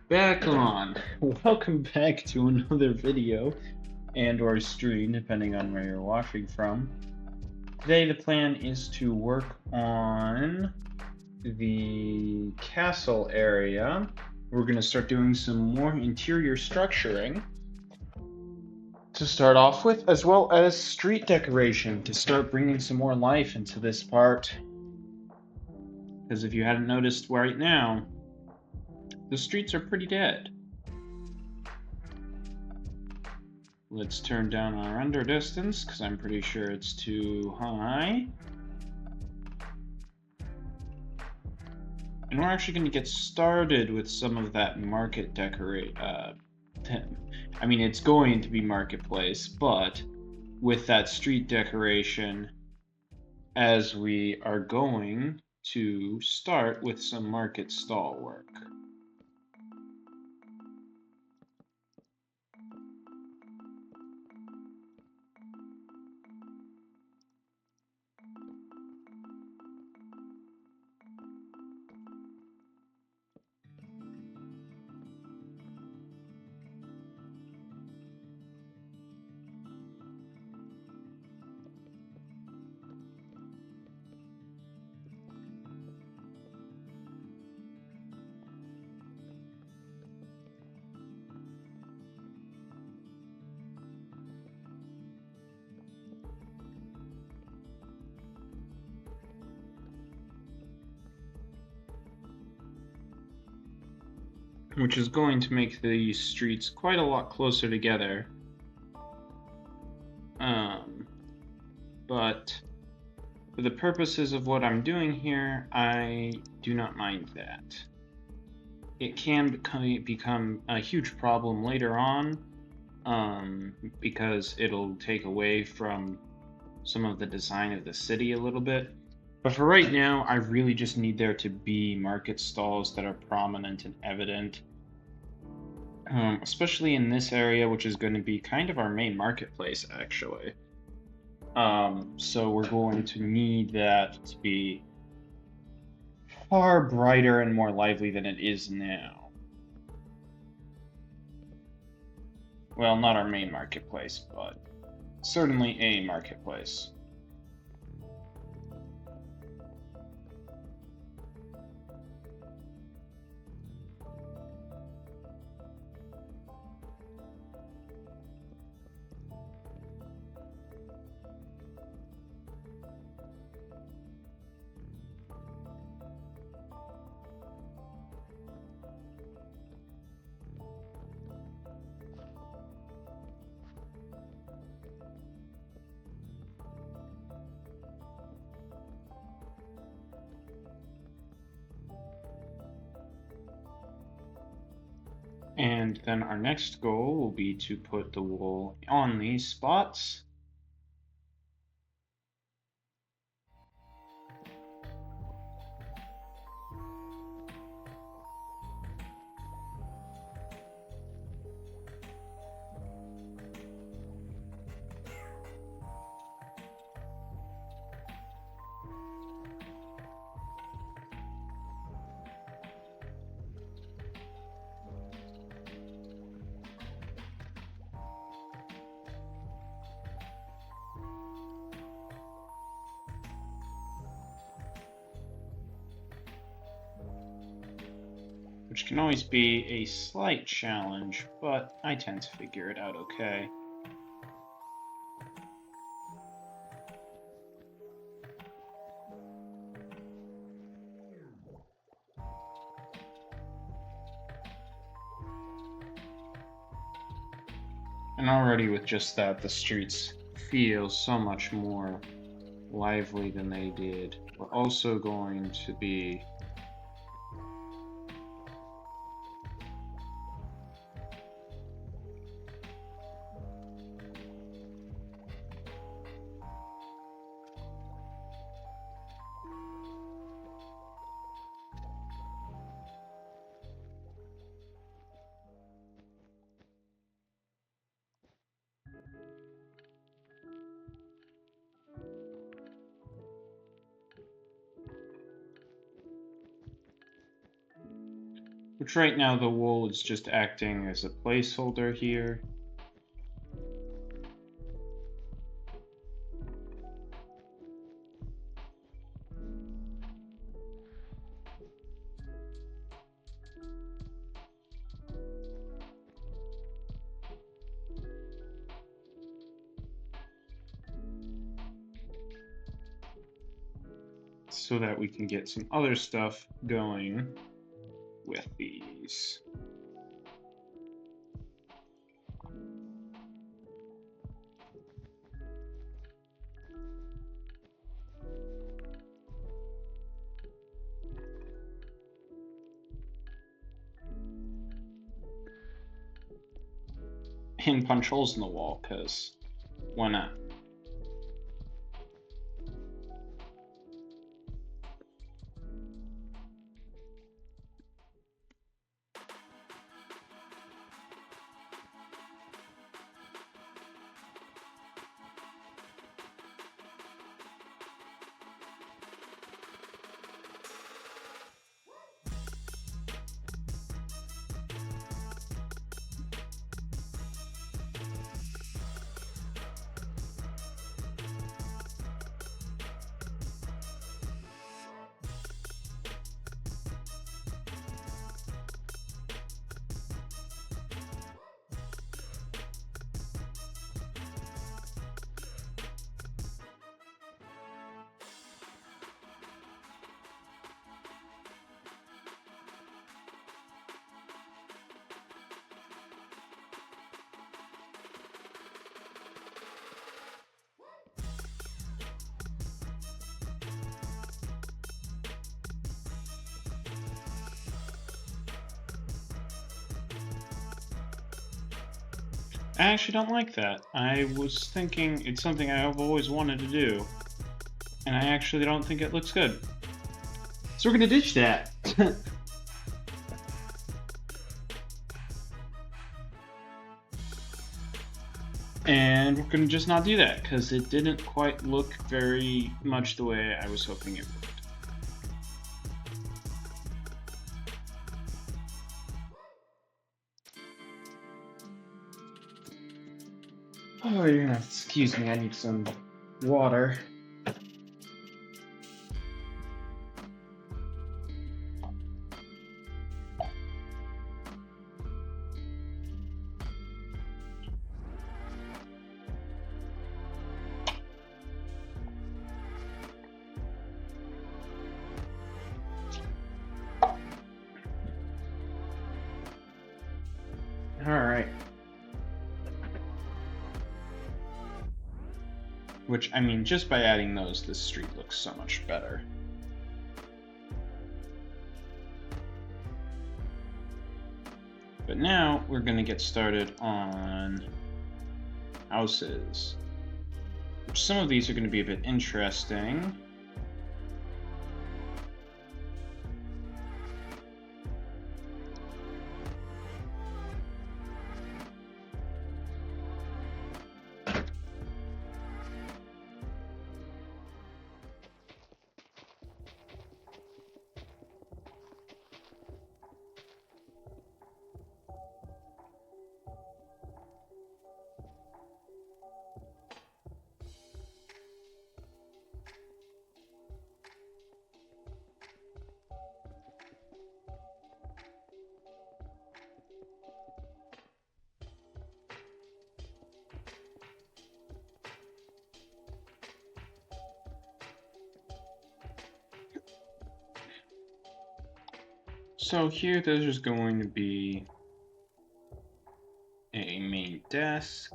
Back on. Welcome back to another video and or stream, depending on where you're watching from. Today the plan is to work on the castle area. We're going to start doing some more interior structuring to start off with, as well as street decoration to start bringing some more life into this part. Because if you hadn't noticed right now, the streets are pretty dead. Let's turn down our render distance, because I'm pretty sure it's too high. And we're actually going to get started with some of that market decorate. I mean, it's going to be marketplace, but with that street decoration, as we are going to start with some market stall work. Which is going to make these streets quite a lot closer together. But for the purposes of what I'm doing here, I do not mind that. It can become a huge problem later on, because it'll take away from some of the design of the city a little bit. But for right now, I really just need there to be market stalls that are prominent and evident. Especially in this area, which is going to be kind of our main marketplace, actually. So we're going to need that to be far brighter and more lively than it is now. Well, not our main marketplace, but certainly a marketplace. And then our next goal will be to put the wool on these spots. Which can always be a slight challenge, but I tend to figure it out okay. And already with just that, the streets feel so much more lively than they did. We're also going to be Which right now the wool is just acting as a placeholder here. So that we can get some other stuff going with these. And punch holes in the wall, because why not? I actually don't like that. I was thinking it's something I've always wanted to do, and I actually don't think it looks good. So we're gonna ditch that. And we're gonna just not do that, because it didn't quite look very much the way I was hoping it would. Oh, you're gonna have to excuse me, I need some water. Alright. Which, I mean, just by adding those, this street looks so much better. But now, we're gonna get started on houses. Which some of these are gonna be a bit interesting. So here, there's going to be a main desk.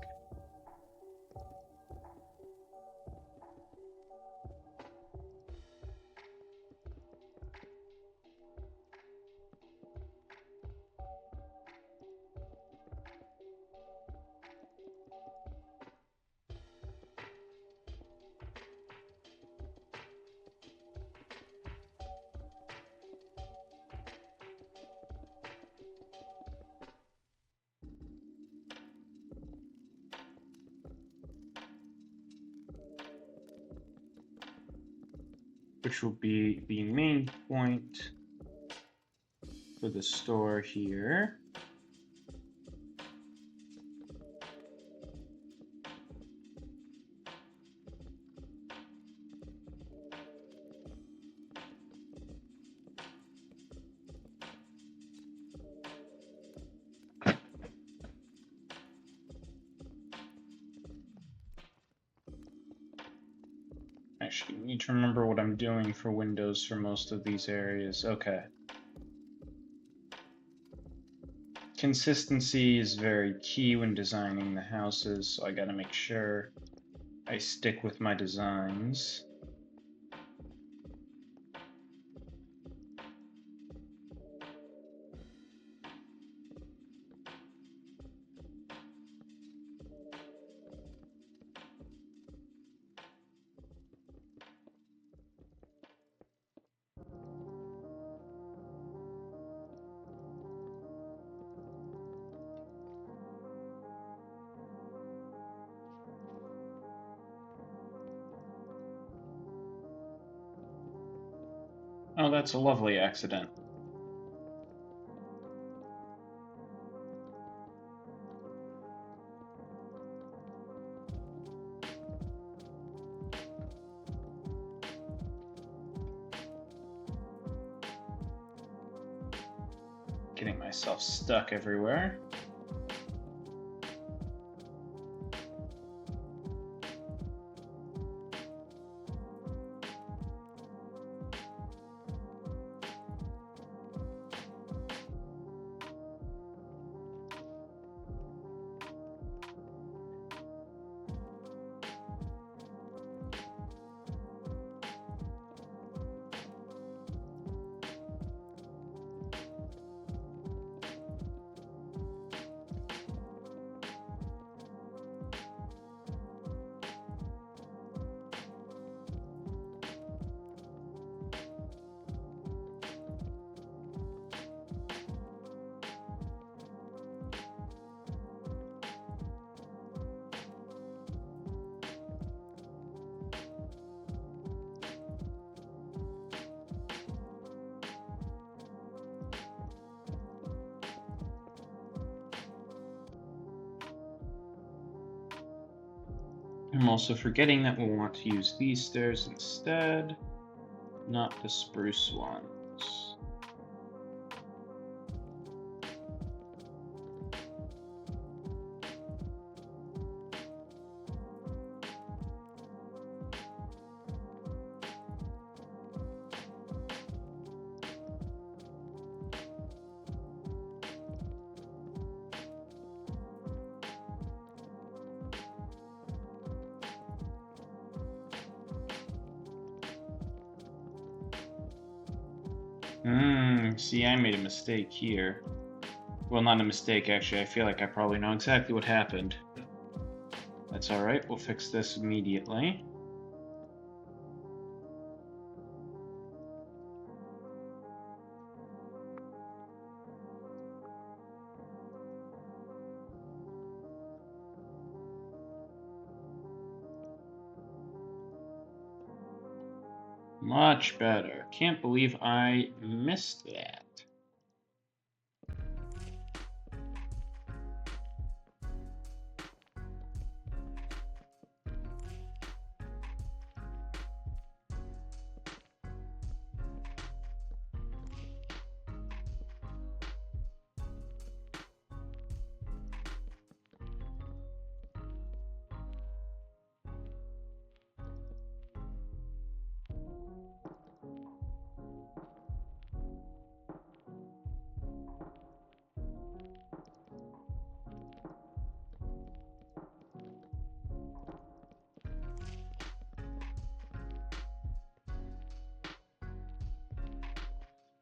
Which will be the main point. for the store here. Actually, I need to remember what I'm doing for windows for most of these areas. Okay. Consistency is very key when designing the houses, so I gotta make sure I stick with my designs. Oh, that's a lovely accident. Getting myself stuck everywhere. I'm also forgetting that we'll want to use these stairs instead, not the spruce ones. See, I made a mistake here. Well, not a mistake, actually. I feel like I probably know exactly what happened. That's alright, we'll fix this immediately. Much better. Can't believe I missed that.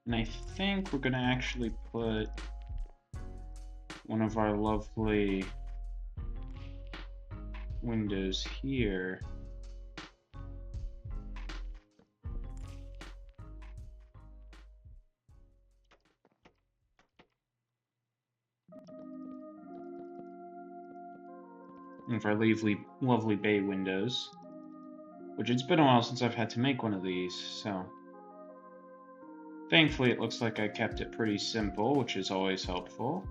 And I think we're going to actually put one of our lovely windows here. One of our lovely bay windows. Which it's been a while since I've had to make one of these, so Thankfully, it looks like I kept it pretty simple, which is always helpful.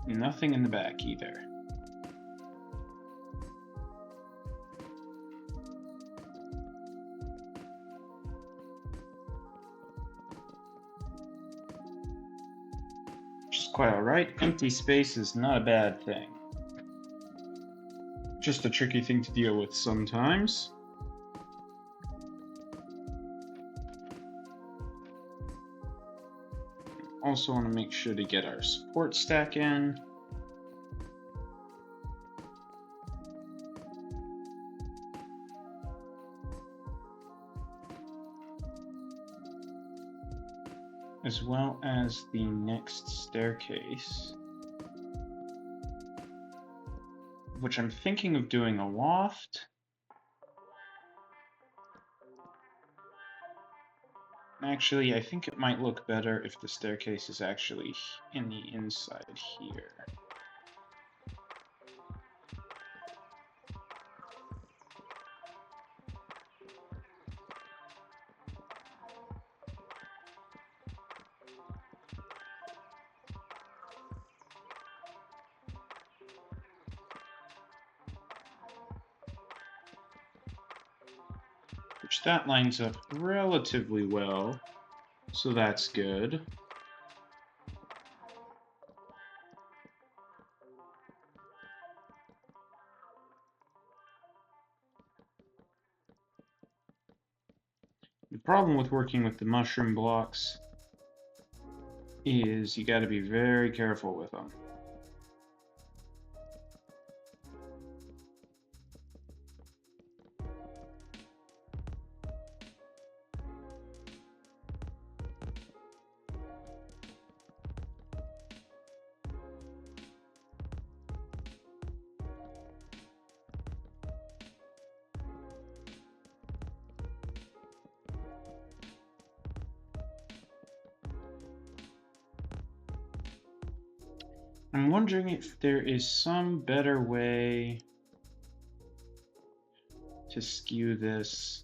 Nothing in the back either. Which is quite alright. Empty space is not a bad thing. Just a tricky thing to deal with sometimes. Also want to make sure to get our support stack in. As well as the next staircase, which I'm thinking of doing a loft. Actually, I think it might look better if the staircase is actually in the inside here. Which that lines up relatively well, so that's good. The problem with working with the mushroom blocks is you got to be very careful with them. I'm wondering if there is some better way to skew this.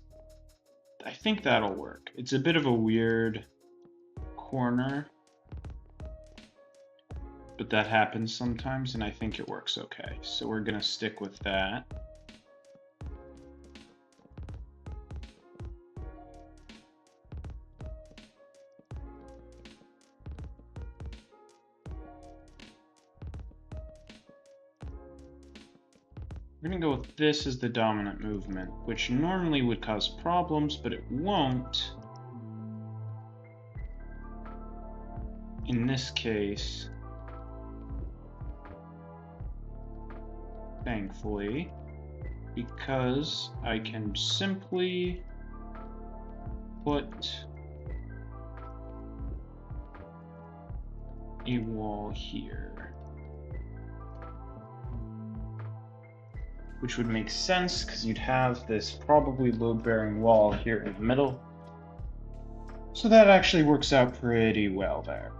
I think that'll work. It's a bit of a weird corner, but that happens sometimes, and I think it works okay. So we're gonna stick with that. We're going to go with this as the dominant movement, which normally would cause problems, but it won't in this case, thankfully, because I can simply put a wall here. Which would make sense because you'd have this probably load-bearing wall here in the middle. So that actually works out pretty well there.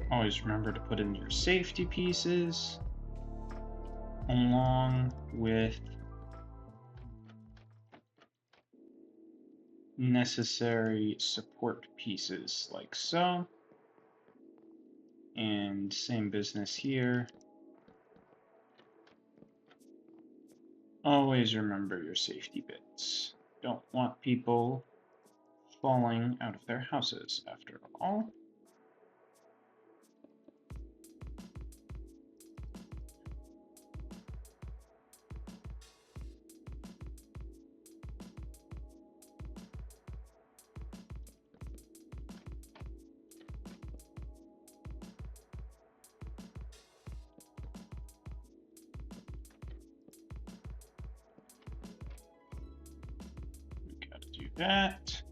Always remember to put in your safety pieces, along with necessary support pieces like so. And same business here. Always remember your safety bits. Don't want people falling out of their houses after all. That.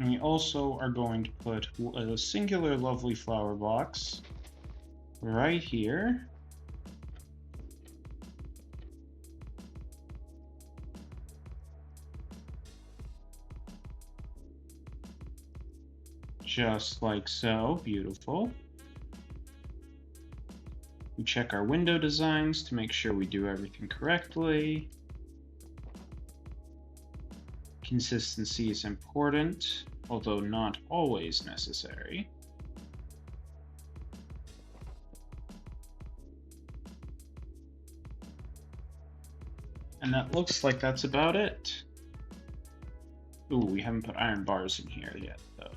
And we also are going to put a singular lovely flower box right here. Just like so. Beautiful. We check our window designs to make sure we do everything correctly. Consistency is important, although not always necessary. And that looks like that's about it. Ooh, we haven't put iron bars in here yet, though.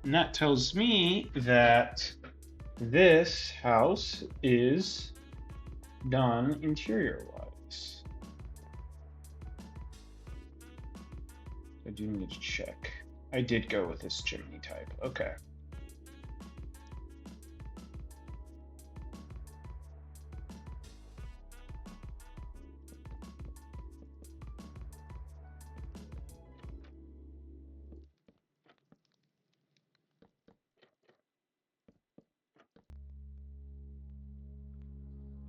And that tells me that this house is done interior-wise. I do need to check. I did go with this chimney type. Okay.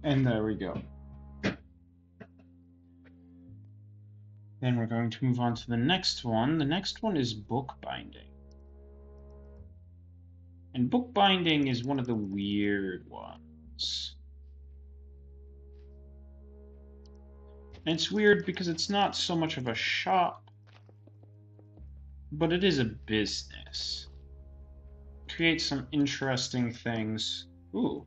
And there we go. Then we're going to move on to the next one. The next one is bookbinding. And bookbinding is one of the weird ones. And it's weird because it's not so much of a shop, but it is a business. Create some interesting things. Ooh.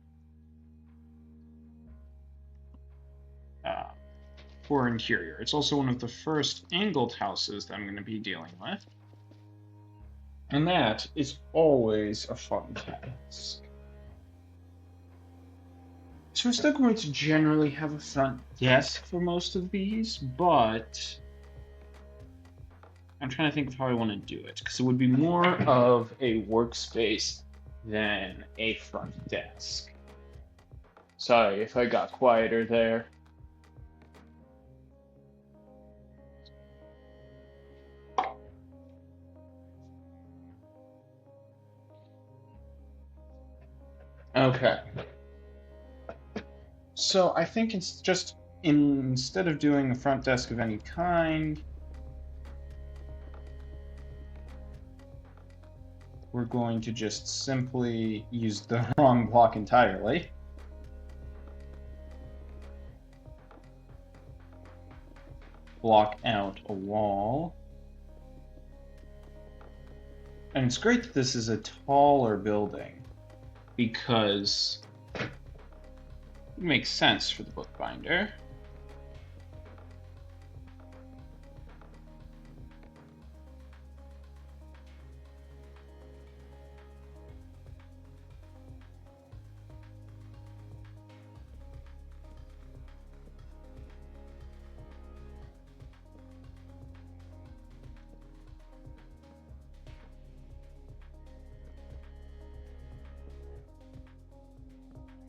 For interior. It's also one of the first angled houses that I'm going to be dealing with. And that is always a fun task. So we're still going to generally have a front desk for most of these, but I'm trying to think of how I want to do it, because it would be more of a workspace than a front desk. Sorry if I got quieter there. Okay. So I think it's just, instead of doing a front desk of any kind, we're going to just simply use the wrong block entirely. Block out a wall. And it's great that this is a taller building, because it makes sense for the bookbinder.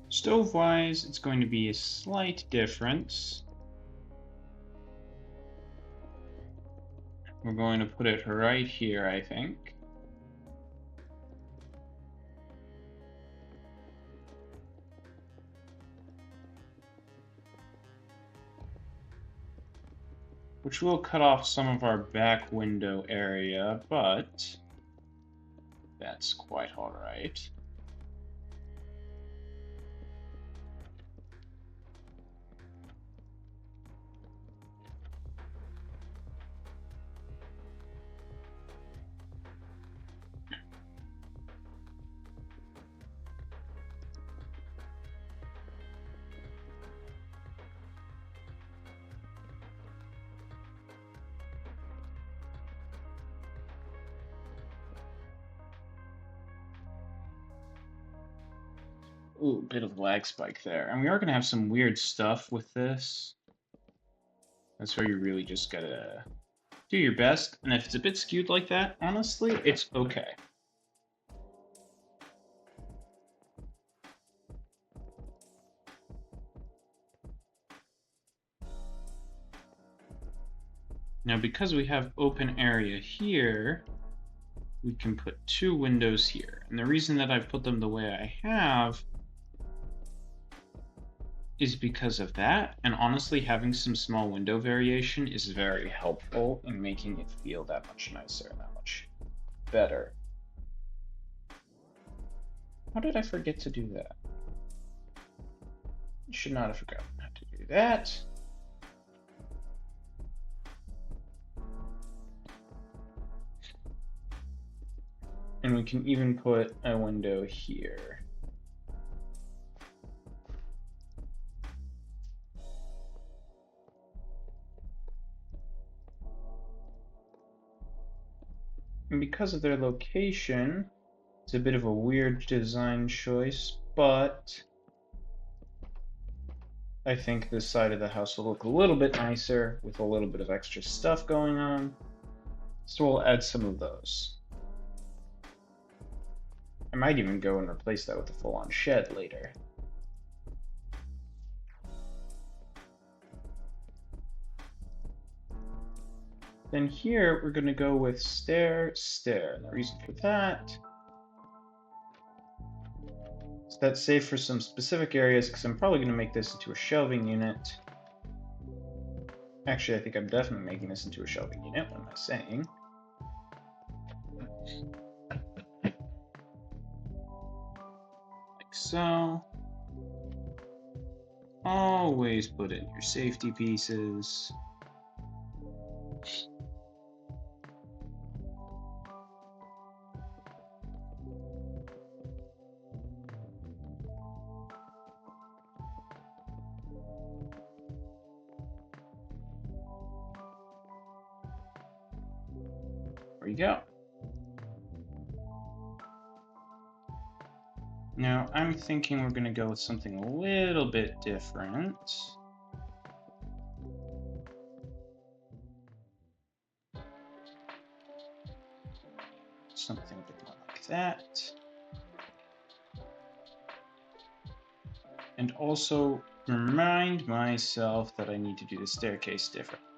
Stove-wise, it's going to be a slight difference. We're going to put it right here, I think. Which will cut off some of our back window area, but that's quite all right. Ooh, bit of lag spike there. And we are going to have some weird stuff with this. That's where you really just gotta do your best. And if it's a bit skewed like that, honestly, it's okay. Now, because we have open area here, we can put 2 windows here. And the reason that I've put them the way I have is because of that. And honestly, having some small window variation is very helpful in making it feel that much nicer and that much better. How did I forget to do that? I should not have forgotten how to do that. And we can even put a window here. And because of their location, it's a bit of a weird design choice, but I think this side of the house will look a little bit nicer with a little bit of extra stuff going on. So we'll add some of those. I might even go and replace that with a full-on shed later. Then here, we're going to go with stair, stair. And the reason for that is that's safe for some specific areas, because I'm probably going to make this into a shelving unit. Actually, I think I'm definitely making this into a shelving unit. What am I saying? Like so. Always put in your safety pieces. There you go. Now, I'm thinking we're going to go with something a little bit different. Something a bit more like that. And also remind myself that I need to do the staircase differently.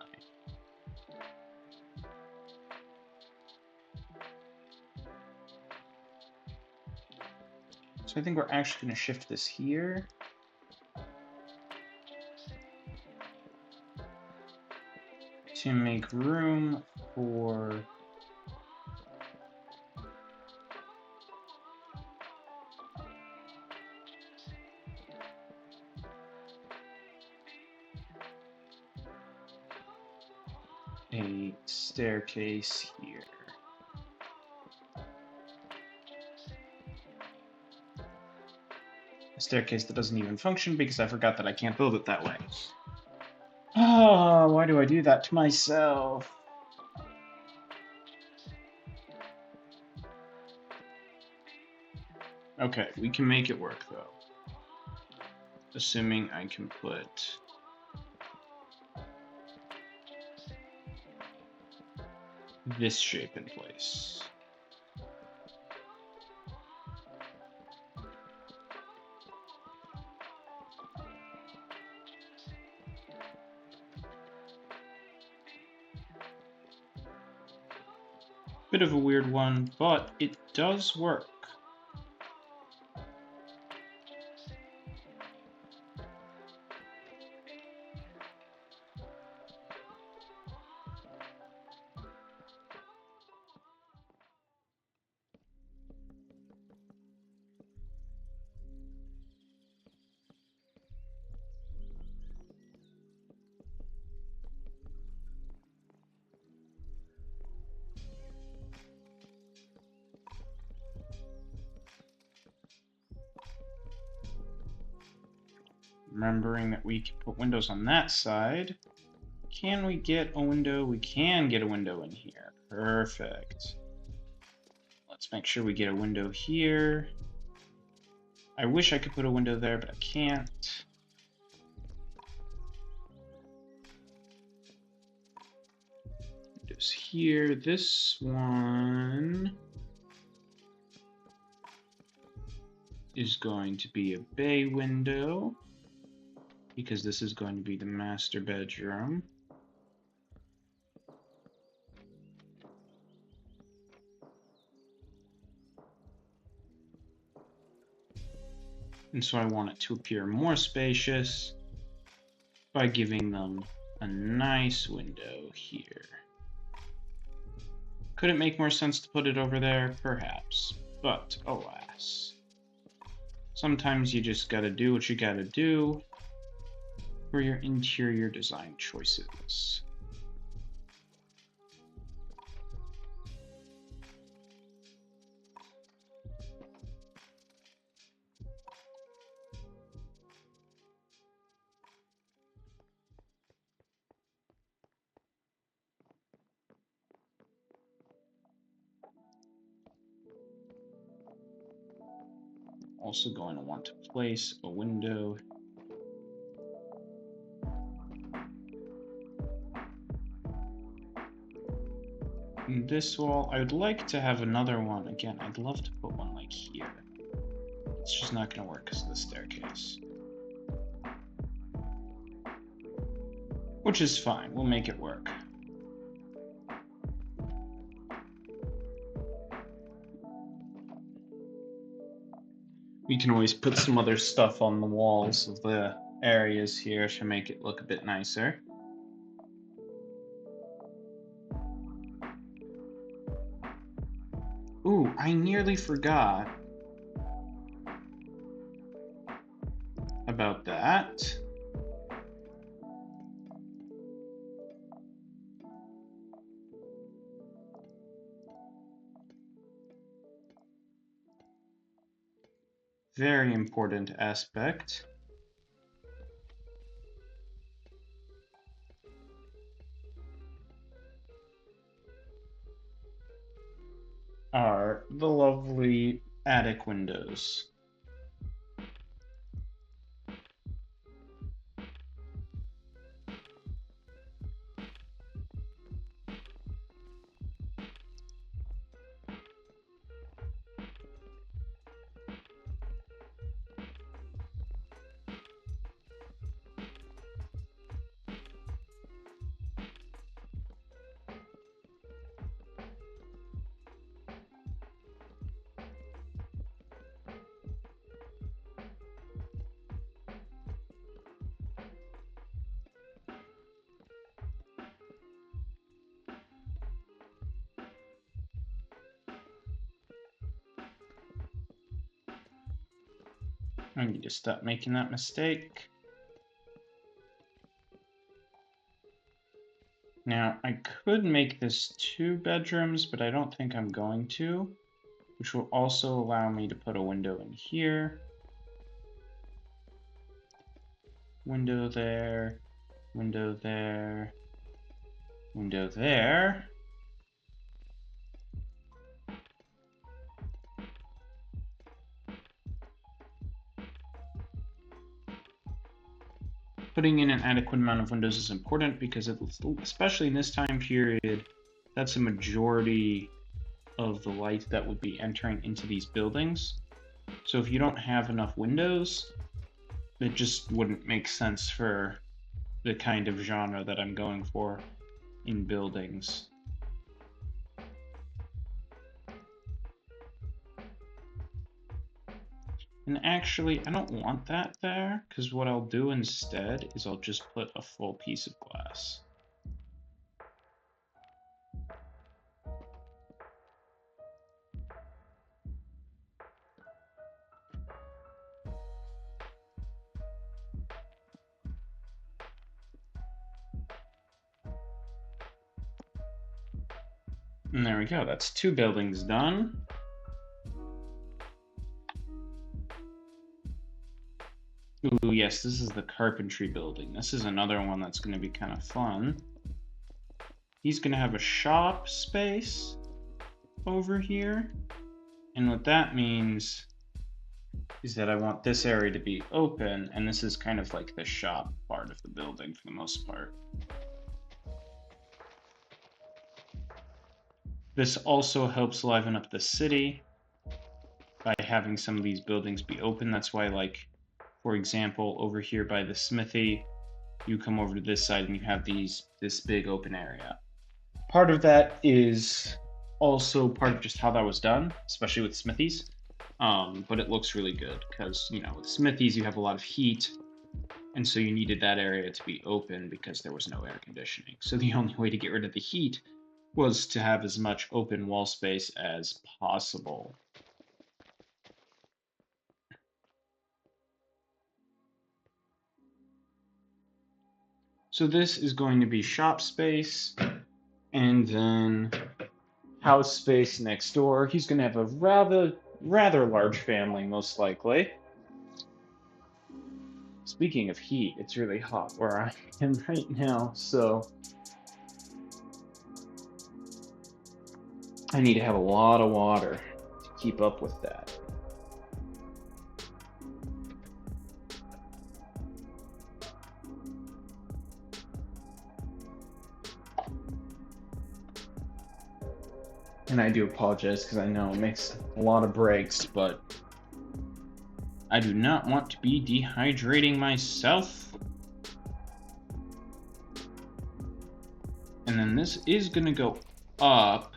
So I think we're actually going to shift this here. To make room for a staircase here. A staircase that doesn't even function because I forgot that I can't build it that way. Oh, why do I do that to myself? Okay, we can make it work though. Assuming I can put this shape in place. Bit of a weird one, but it does work. Remembering that we can put windows on that side. Can we get a window? We can get a window in here. Perfect. Let's make sure we get a window here. I wish I could put a window there, but I can't. Windows here. This one is going to be a bay window, because this is going to be the master bedroom. And so I want it to appear more spacious by giving them a nice window here. Could it make more sense to put it over there? Perhaps, but alas. Sometimes you just gotta do what you gotta do for your interior design choices. Also going to want to place a window in this wall. I would like to have another one. Again, I'd love to put one like here. It's just not going to work because of the staircase. Which is fine. We'll make it work. We can always put some other stuff on the walls of the areas here to make it look a bit nicer. Ooh, I nearly forgot about that. Very important aspect. Are the lovely attic windows. I need to stop making that mistake. Now, I could make this 2 bedrooms, but I don't think I'm going to, which will also allow me to put a window in here. Window there, window there, window there. Putting in an adequate amount of windows is important because, especially in this time period, that's a majority of the light that would be entering into these buildings. So if you don't have enough windows, it just wouldn't make sense for the kind of genre that I'm going for in buildings. And actually, I don't want that there, because what I'll do instead is I'll just put a full piece of glass. And there we go, that's 2 buildings done. Ooh, yes, this is the carpentry building. This is another one that's going to be kind of fun. He's going to have a shop space over here. And what that means is that I want this area to be open, and this is kind of like the shop part of the building for the most part. This also helps liven up the city by having some of these buildings be open. That's why, like, for example, over here by the smithy, you come over to this side and you have this big open area. Part of that is also part of just how that was done, especially with smithies. But it looks really good because, with smithies you have a lot of heat, and so you needed that area to be open because there was no air conditioning. So the only way to get rid of the heat was to have as much open wall space as possible. So this is going to be shop space, and then house space next door. He's going to have a rather large family, most likely. Speaking of heat, it's really hot where I am right now, so I need to have a lot of water to keep up with that. And I do apologize because I know it makes a lot of breaks, but I do not want to be dehydrating myself. And then this is going to go up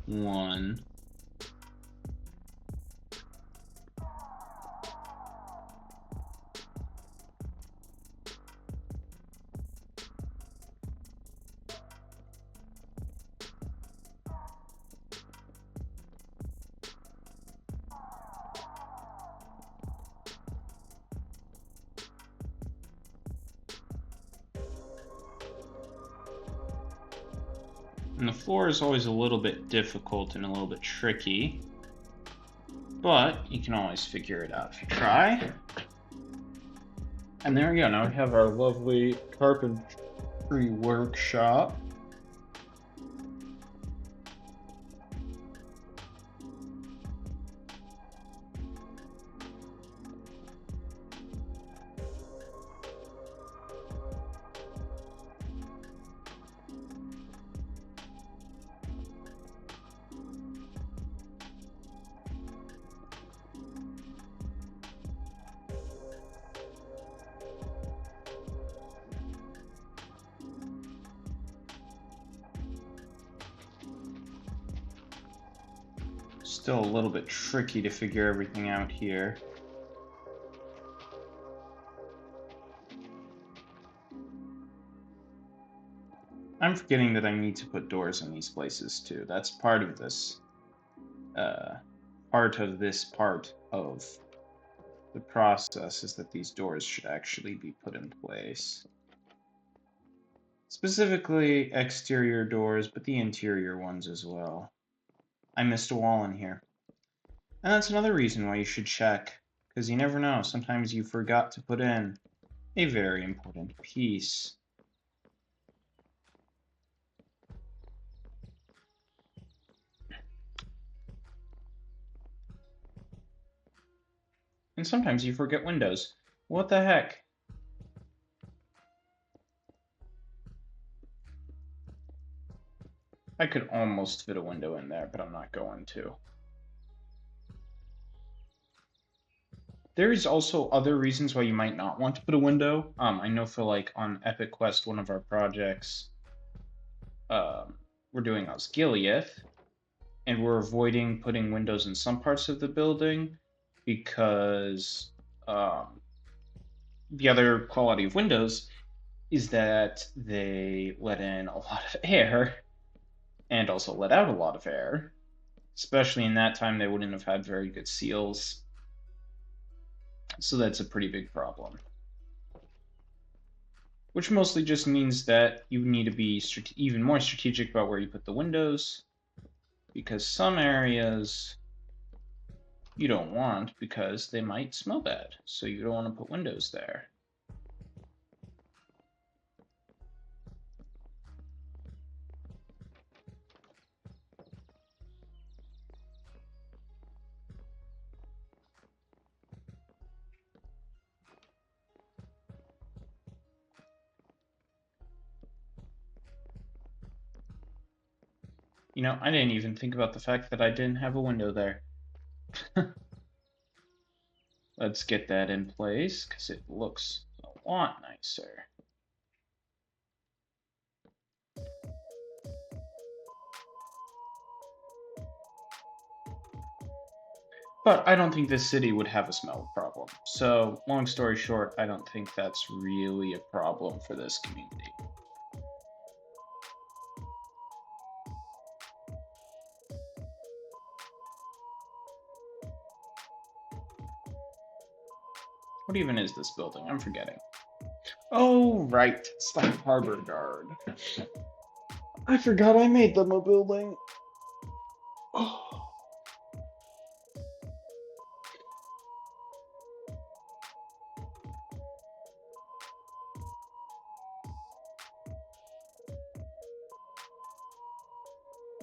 one. And the floor is always a little bit difficult and a little bit tricky, but you can always figure it out if you try. And there we go, now we have our lovely carpentry workshop. Still a little bit tricky to figure everything out here. I'm forgetting that I need to put doors in these places too. That's part of this. Part of the process is that these doors should actually be put in place. Specifically exterior doors, but the interior ones as well. I missed a wall in here. And that's another reason why you should check, because you never know. Sometimes you forgot to put in a very important piece. And sometimes you forget windows. What the heck? I could almost fit a window in there, but I'm not going to. There is also other reasons why you might not want to put a window. I know for like on Epic Quest, one of our projects, we're doing Osgiliath, and we're avoiding putting windows in some parts of the building because the other quality of windows is that they let in a lot of air and also let out a lot of air. Especially in that time, they wouldn't have had very good seals. So that's a pretty big problem. Which mostly just means that you need to be even more strategic about where you put the windows, because some areas you don't want because they might smell bad, so you don't want to put windows there. I didn't even think about the fact that I didn't have a window there. Let's get that in place, because it looks a lot nicer. But I don't think this city would have a smell problem. So, long story short, I don't think that's really a problem for this community. What even is this building? I'm forgetting. Oh, right. It's the Harbor Guard. I forgot I made them a building. Oh.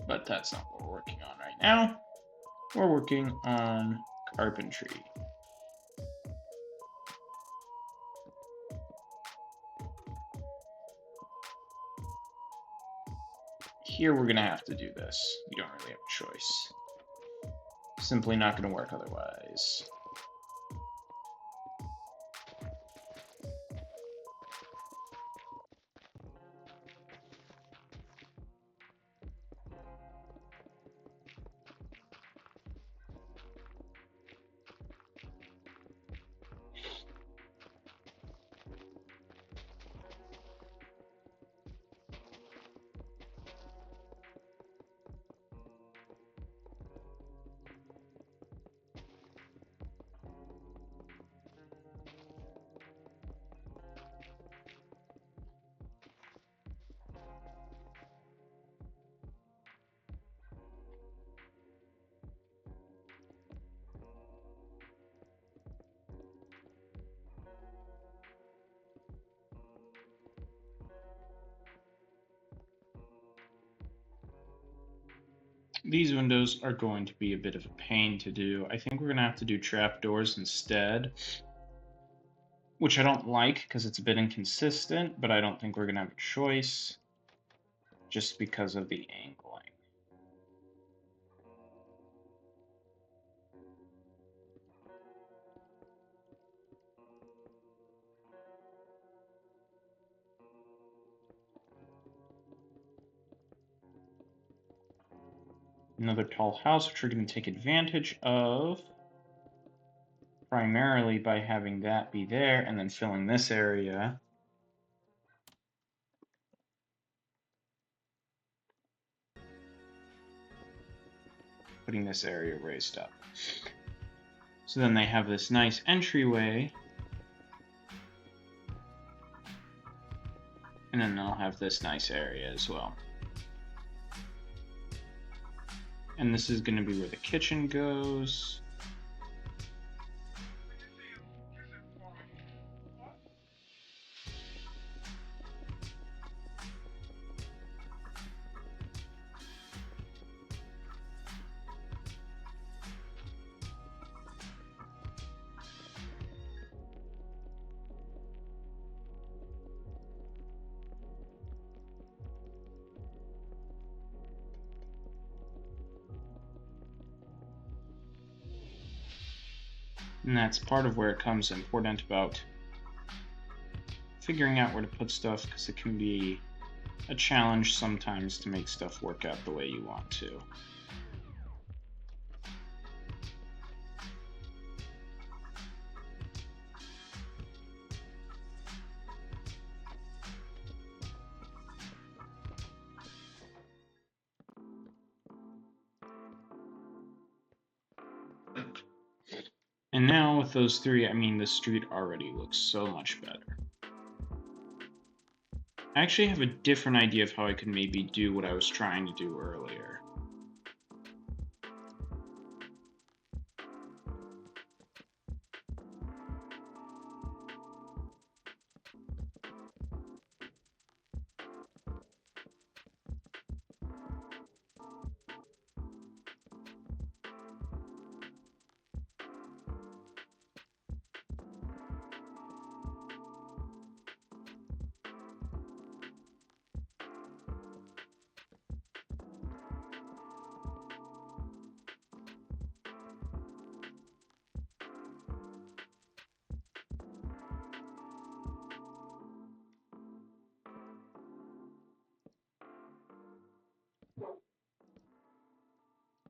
But that's not what we're working on right now. We're working on carpentry. Here we're gonna have to do this. We don't really have a choice. Simply not gonna work otherwise. These windows are going to be a bit of a pain to do. I think we're going to have to do trapdoors instead, which I don't like because it's a bit inconsistent, but I don't think we're going to have a choice just because of the angling. Another tall house, which we're going to take advantage of primarily by having that be there and then filling this area. Putting this area raised up. So then they have this nice entryway. And then they'll have this nice area as well. And this is going to be where the kitchen goes. And that's part of where it comes important about figuring out where to put stuff, because it can be a challenge sometimes to make stuff work out the way you want to. And now with those three, I mean, the street already looks so much better. I actually have a different idea of how I could maybe do what I was trying to do earlier.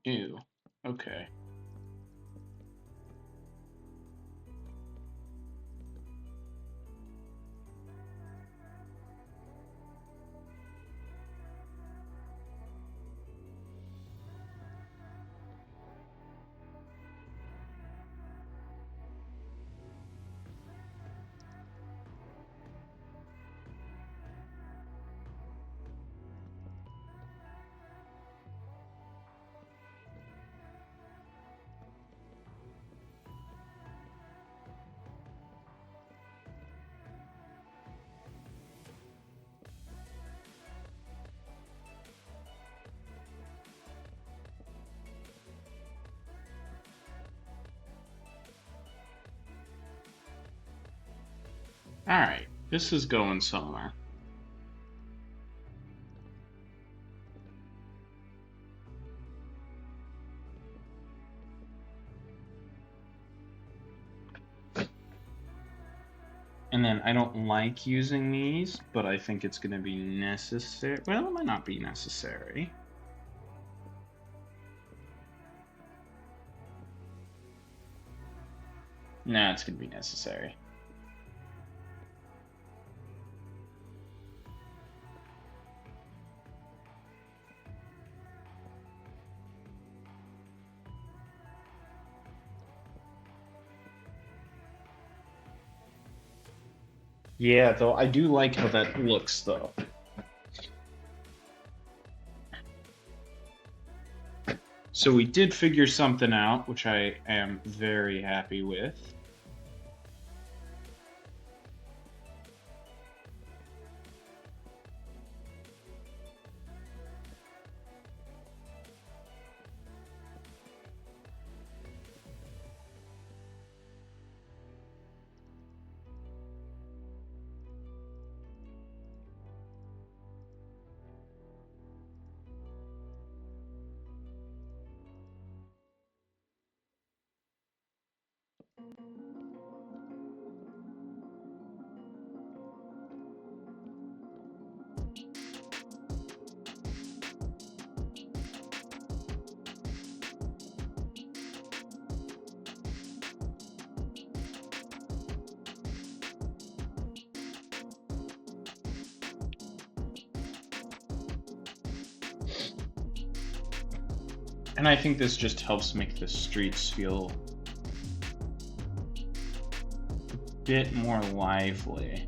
Ew. Okay. Alright, this is going somewhere. And then I don't like using these, but I think it's going to be necessary. Well, it might not be necessary. Nah, it's going to be necessary. Yeah, though, I do like how that looks, though. So we did figure something out, which I am very happy with. And I think this just helps make the streets feel a bit more lively.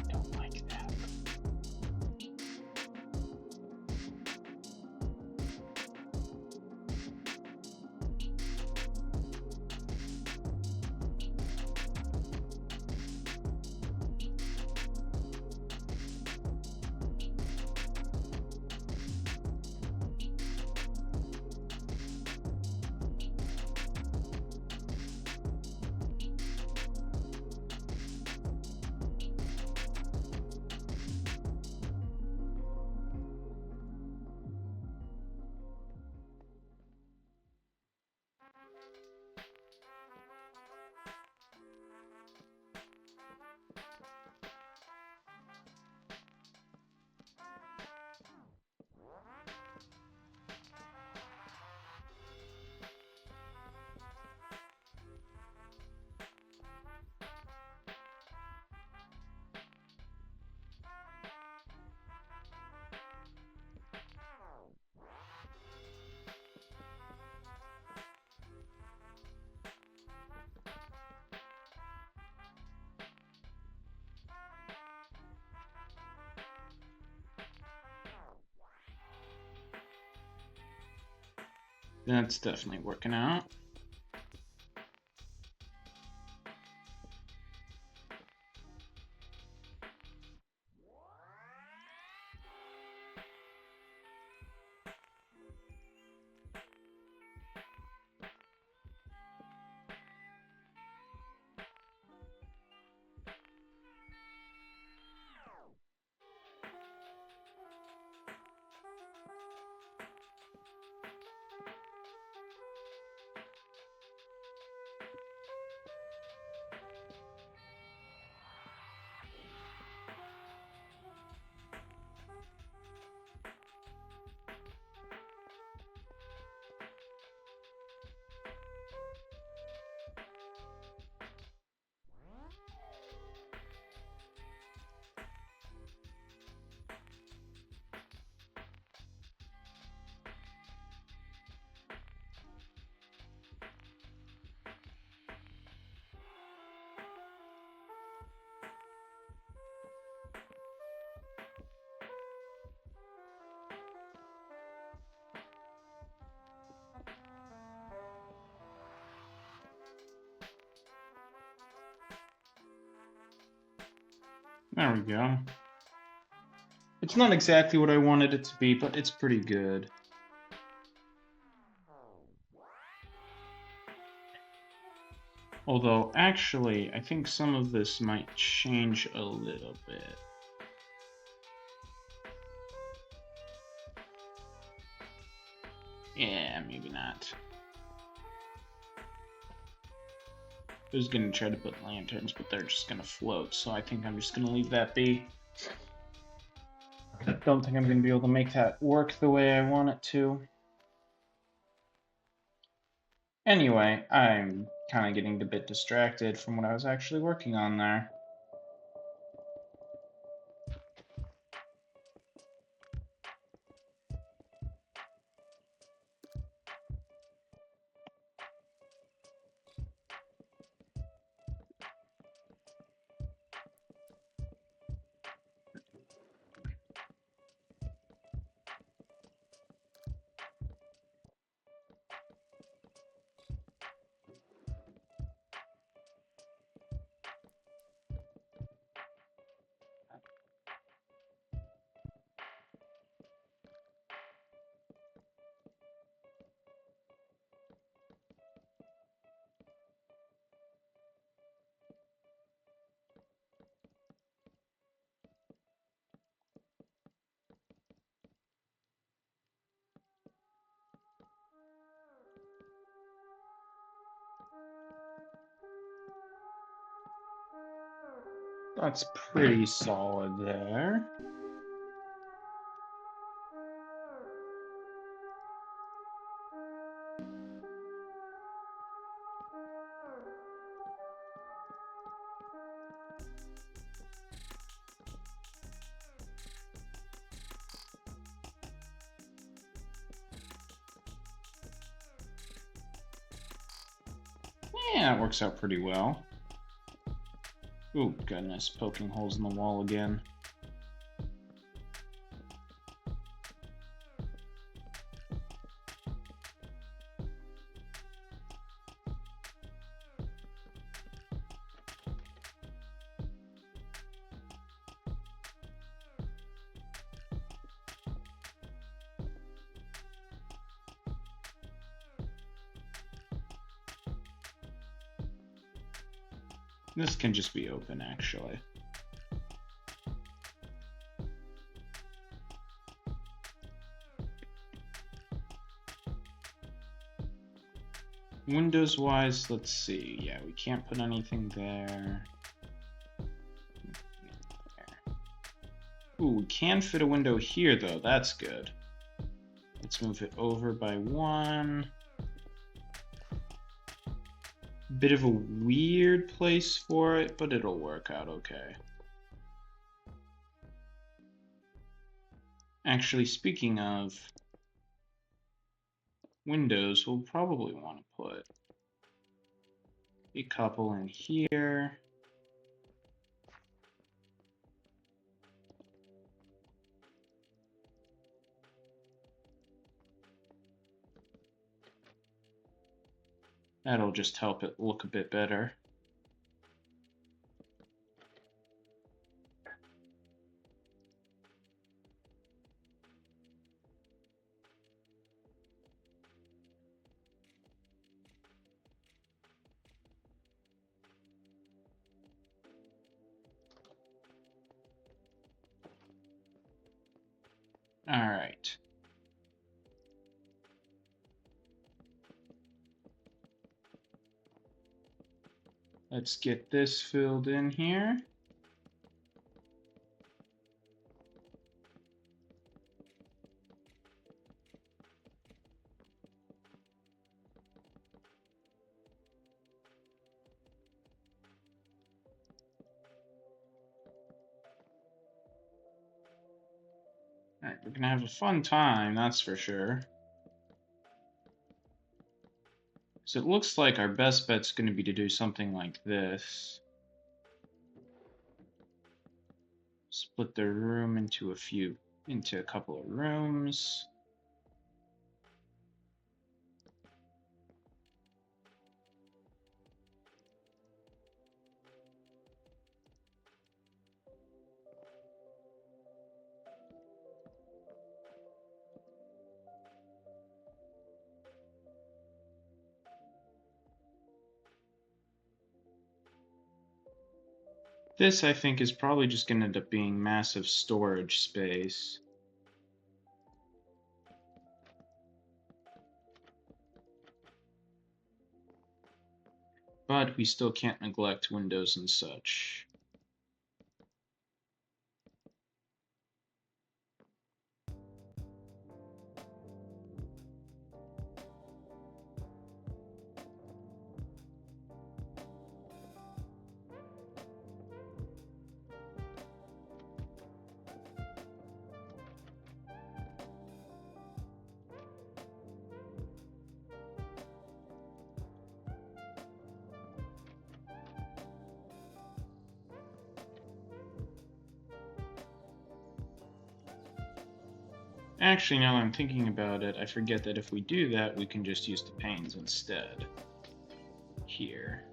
Don't like that. That's definitely working out. There we go. It's not exactly what I wanted it to be, but it's pretty good. Although, actually, I think some of this might change a little bit. Yeah, maybe not. I was gonna try to put lanterns, but they're just gonna float, so I think I'm just gonna leave that be. Don't think I'm gonna be able to make that work the way I want it to. Anyway, I'm kind of getting a bit distracted from what I was actually working on there. That's pretty solid there. Yeah, it works out pretty well. Oh, goodness, poking holes in the wall again. This can just be open, actually. Windows-wise, let's see. Yeah, we can't put anything there. Ooh, we can fit a window here, though. That's good. Let's move it over by one. Bit of a weird place for it, but it'll work out okay. Actually, speaking of windows, we'll probably want to put a couple in here. That'll just help it look a bit better. All right. Let's get this filled in here. All right, we're gonna have a fun time, that's for sure. So it looks like our best bet's gonna be to do something like this. Split the room into a couple of rooms. This, I think, is probably just going to end up being massive storage space. But we still can't neglect windows and such. Actually, now that I'm thinking about it, I forget that if we do that, we can just use the panes instead. Here.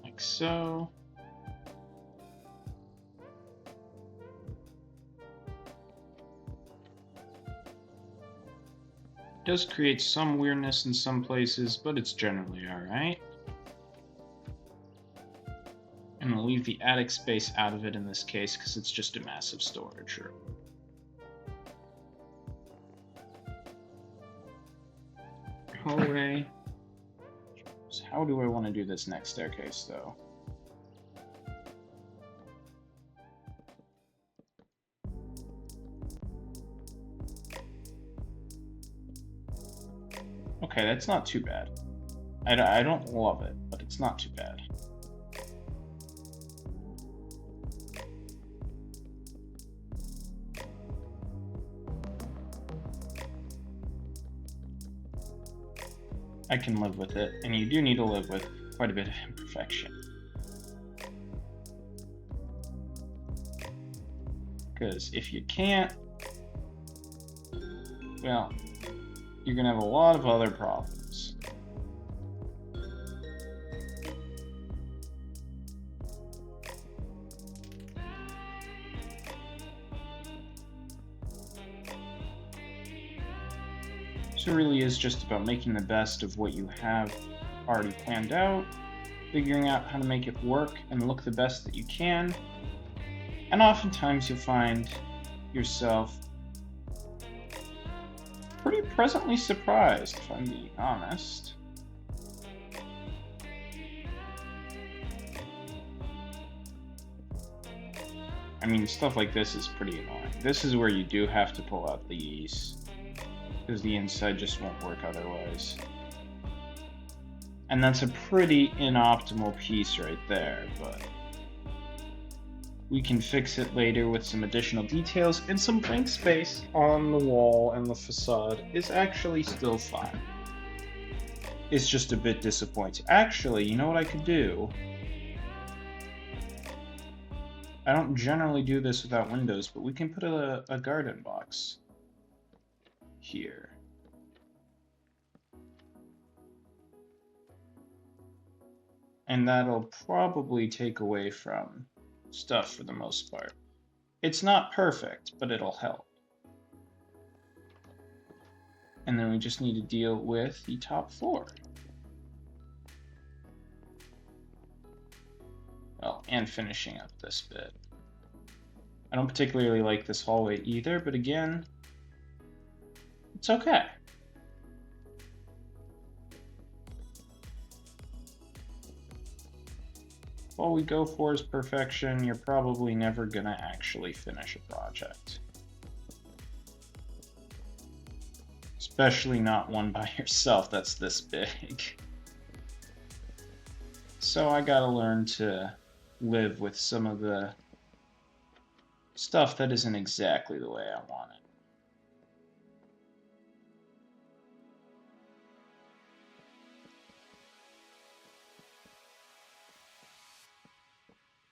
Like so. Does create some weirdness in some places, but it's generally alright. And we'll leave the attic space out of it in this case because it's just a massive storage room. Hallway. So how do I want to do this next staircase, though? Okay, that's not too bad. I don't love it, but it's not too bad. I can live with it, and you do need to live with quite a bit of imperfection. Because if you can't, well, you're going to have a lot of other problems. So it really is just about making the best of what you have already planned out, figuring out how to make it work and look the best that you can, and oftentimes you'll find yourself pretty pleasantly surprised, if I'm being honest. I mean, stuff like this is pretty annoying. This is where you do have to pull out these, because the inside just won't work otherwise. And that's a pretty inoptimal piece right there, but we can fix it later with some additional details, and some blank space on the wall and the facade is actually still fine. It's just a bit disappointing. Actually, you know what I could do? I don't generally do this without windows, but we can put a garden box here. And that'll probably take away from stuff for the most part. It's not perfect, but it'll help. And then we just need to deal with the top floor. Well, and finishing up this bit. I don't particularly like this hallway either, but again, it's okay. If all we go for is perfection, you're probably never gonna actually finish a project. Especially not one by yourself that's this big. So I gotta learn to live with some of the stuff that isn't exactly the way I want it.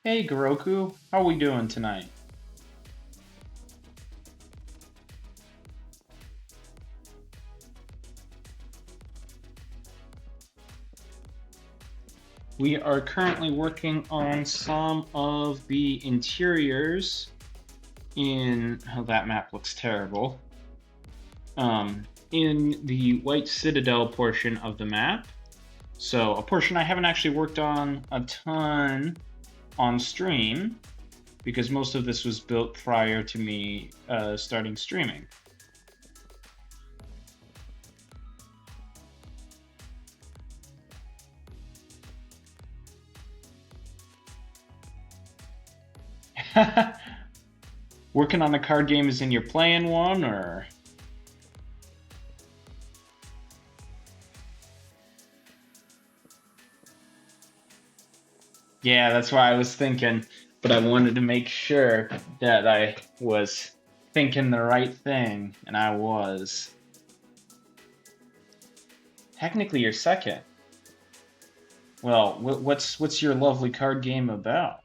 Hey Goroku, how we doing tonight? we are currently working on some of the interiors in... Oh, that map looks terrible. In the White Citadel portion of the map. So a portion I haven't actually worked on a ton on stream, because most of this was built prior to me starting streaming. Working on a card game as in you're playing one, or? Yeah, that's why I was thinking, but I wanted to make sure that I was thinking the right thing, and I was. Technically, you're second. Well, what's your lovely card game about?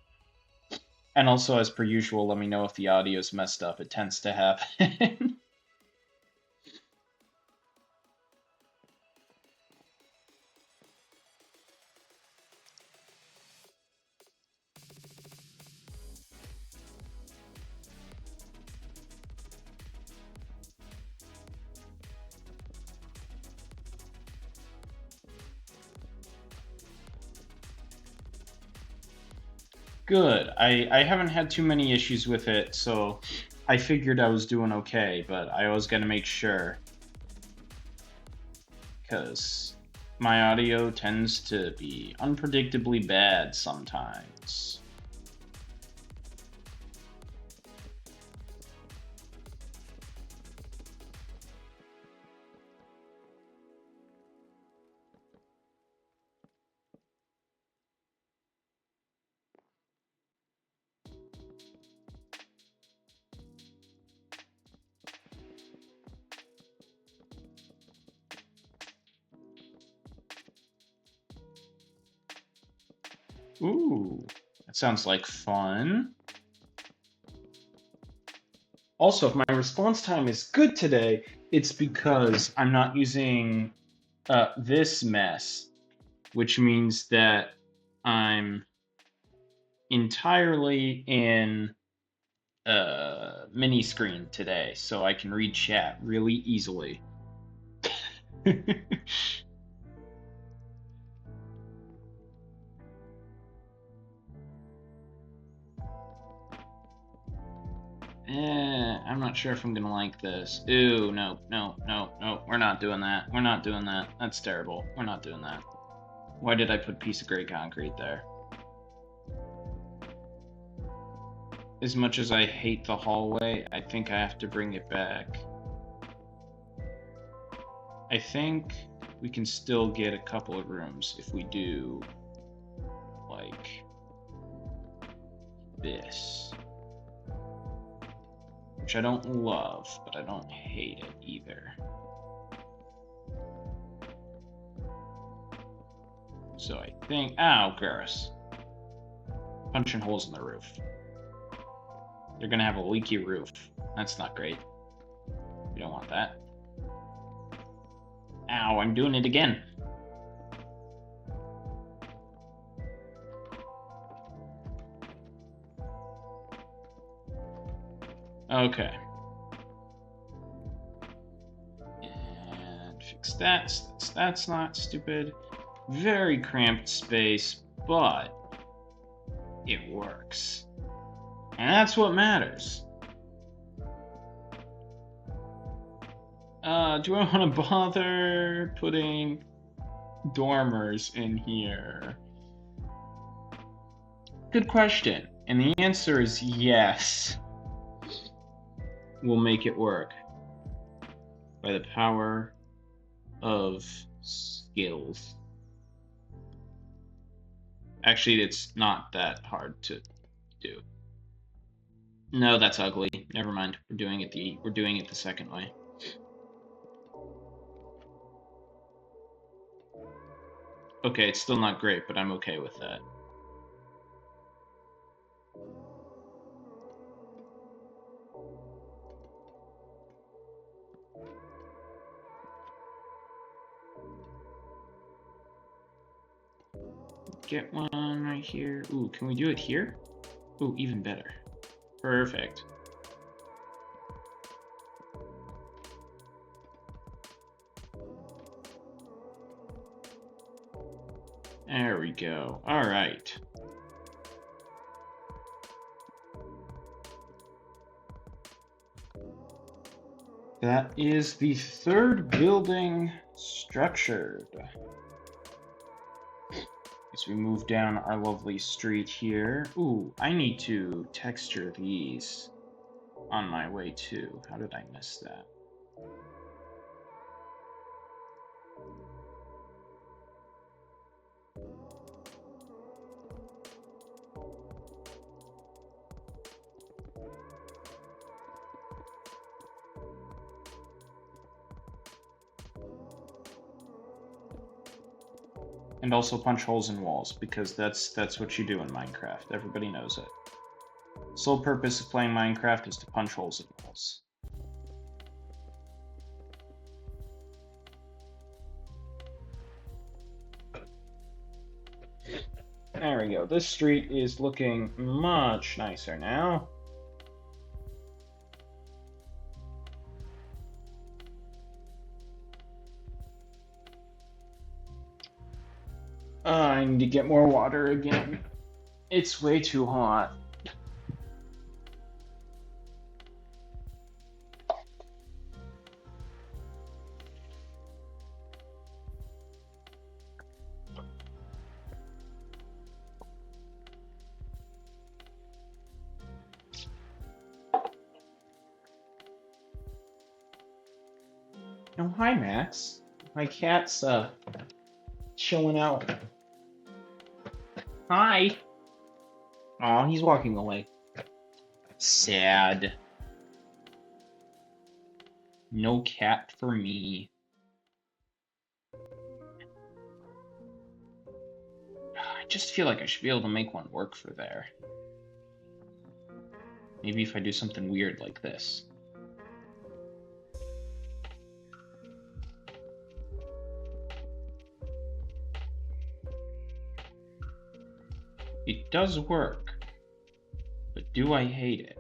And also, as per usual, let me know if the audio's messed up. It tends to happen. Good. I haven't had too many issues with it, so I figured I was doing okay, but I always got to make sure. Because my audio tends to be unpredictably bad sometimes. Ooh, that sounds like fun. Also, if my response time is good today, it's because I'm not using this mess, which means that I'm entirely in mini screen today, so I can read chat really easily. I'm not sure if I'm gonna like this. Ooh, no, we're not doing that. We're not doing that. That's terrible. We're not doing that. Why did I put piece of gray concrete there? As much as I hate the hallway, I think I have to bring it back. I think we can still get a couple of rooms if we do, like, this. Which I don't love, but I don't hate it either. So I think, ow, gross. Punching holes in the roof. They're gonna have a leaky roof. That's not great. We don't want that. Ow, I'm doing it again. Okay. And fix that. That's not stupid. Very cramped space, but it works. And that's what matters. Do I want to bother putting dormers in here? Good question. And the answer is yes. We'll make it work. By the power of skills. Actually, it's not that hard to do. No, that's ugly. Never mind. We're doing it the second way. Okay, it's still not great, but I'm okay with that. get one right here. Ooh, can we do it here? Ooh, even better. Perfect. There we go. All right. That is the third building structured. As we move down our lovely street here. Ooh, I need to texture these on my way too. How did I miss that? And also punch holes in walls, because that's what you do in Minecraft. Everybody knows it. Sole purpose of playing Minecraft is to punch holes in walls. There we go. This street is looking much nicer now. I need to get more water again. It's way too hot. Oh, hi, Max. My cat's chilling out. Hi. Aw, he's walking away. Sad. No cat for me. I just feel like I should be able to make one work for there. Maybe if I do something weird like this. It does work, but do I hate it?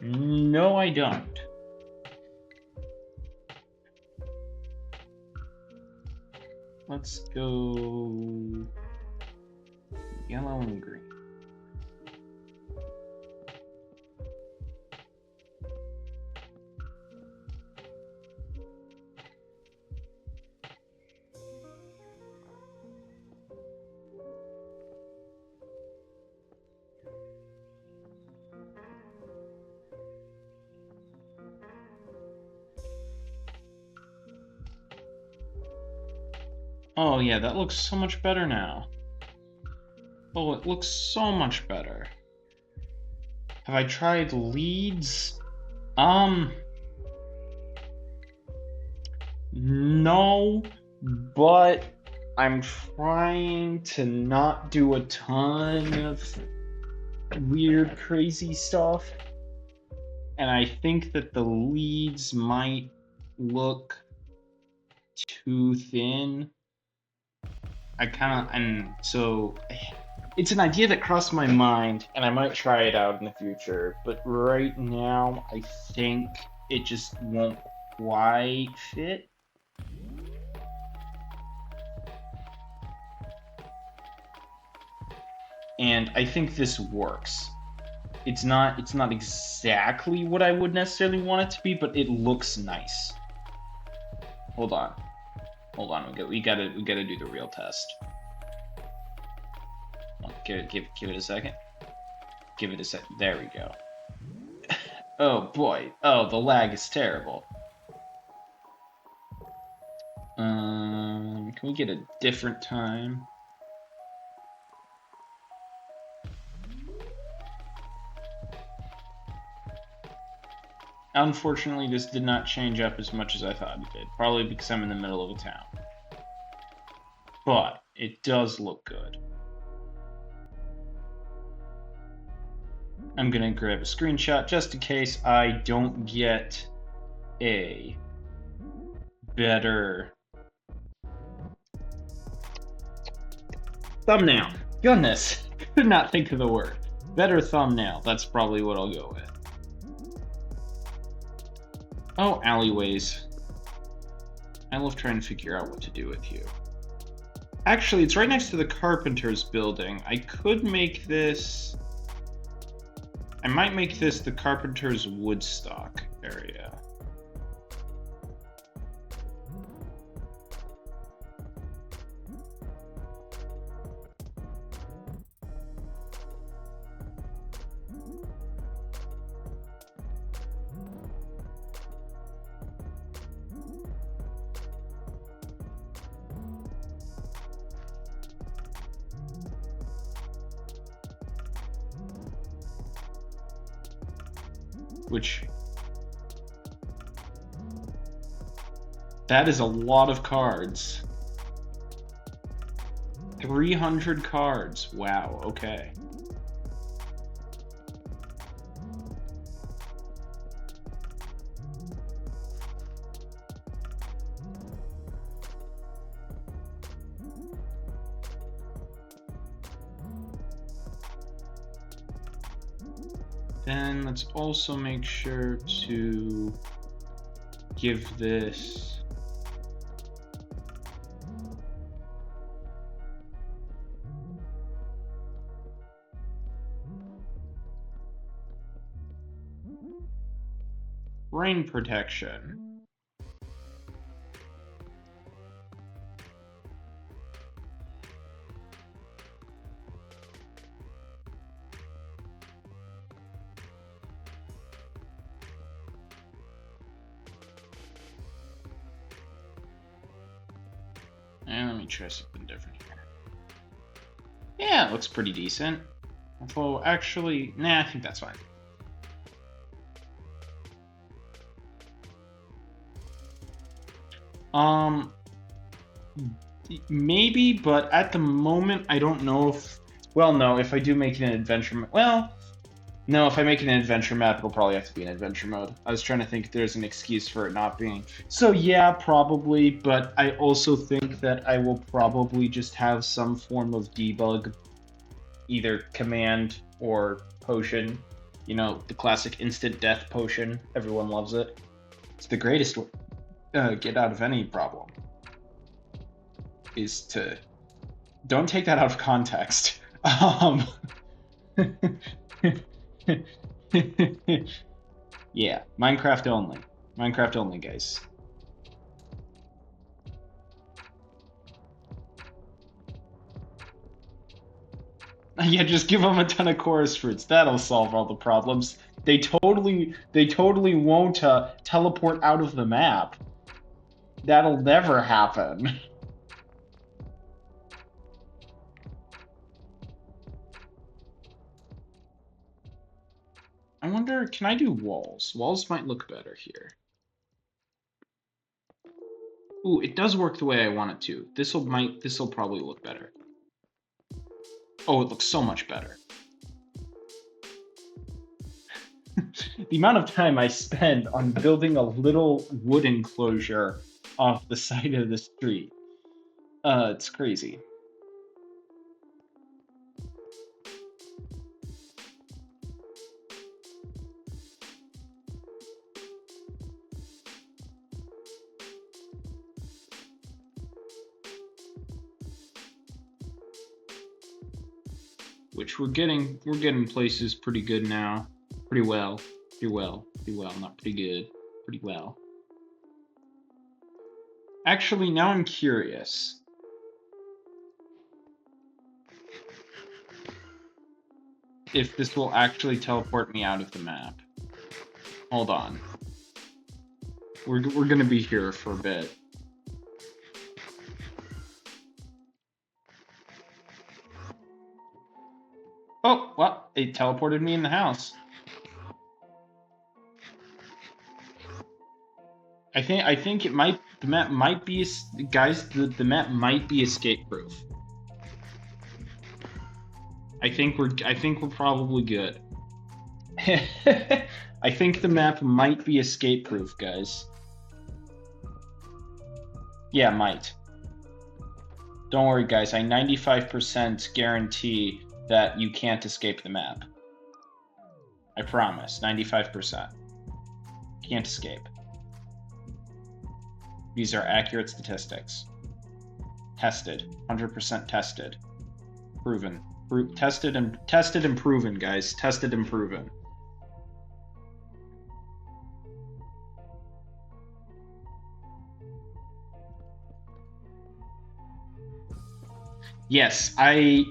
No, I don't. Let's go yellow and green. Oh yeah, that looks so much better now. Oh, it looks so much better. Have I tried leads? No, but I'm trying to not do a ton of weird, crazy stuff. And I think that the leads might look too thin. So it's an idea that crossed my mind, and I might try it out in the future, but right now I think it just won't quite fit. And I think this works. It's not exactly what I would necessarily want it to be, but it looks nice. Hold on, we gotta do the real test. Give it a second. Give it a sec. There we go. Oh boy. Oh, the lag is terrible. Can we get a different time? Unfortunately, this did not change up as much as I thought it did. Probably because I'm in the middle of a town. But it does look good. I'm gonna grab a screenshot just in case I don't get a better Thumbnail. Goodness, could not think of the word. Better thumbnail. That's probably what I'll go with. Oh, alleyways. I love trying to figure out what to do with you. Actually, it's right next to the carpenter's building. I could make this... I might make this the carpenter's woodstock area. Which, that is a lot of cards. 300 cards. Wow, okay. Then let's also make sure to give this rain protection. And let me try something different here. Yeah, it looks pretty decent. Although, actually, nah, I think that's fine. Maybe, but at the moment, I don't know if... Well, no, if I do make it an adventure... Well, no, if I make it an adventure map, it'll probably have to be an adventure mode. I was trying to think if there's an excuse for it not being. So yeah, probably, but I also think that I will probably just have some form of debug, either command or potion. You know, the classic instant death potion. Everyone loves it. It's the greatest way to get out of any problem. Is to... Don't take that out of context. Yeah, Minecraft only. Minecraft only, guys. Yeah, just give them a ton of chorus fruits. That'll solve all the problems. They totally won't teleport out of the map. That'll never happen. I wonder, can I do walls? Walls might look better here. Ooh, it does work the way I want it to. This'll probably look better. Oh, it looks so much better. The amount of time I spend on building a little wood enclosure off the side of the street. It's crazy. Which we're getting places pretty good now. Pretty well, not pretty good, pretty well. Actually, now I'm curious. If this will actually teleport me out of the map. Hold on. We're gonna be here for a bit. Oh, well, it teleported me in the house. I think it might, the map might be, guys, the map might be escape proof. I think we're probably good. I think the map might be escape proof, guys. Yeah, might. Don't worry, guys. I 95% guarantee that you can't escape the map. I promise. 95%. Can't escape. These are accurate statistics. Tested. 100% tested. Proven. Tested and proven, guys. Tested and proven. Yes, I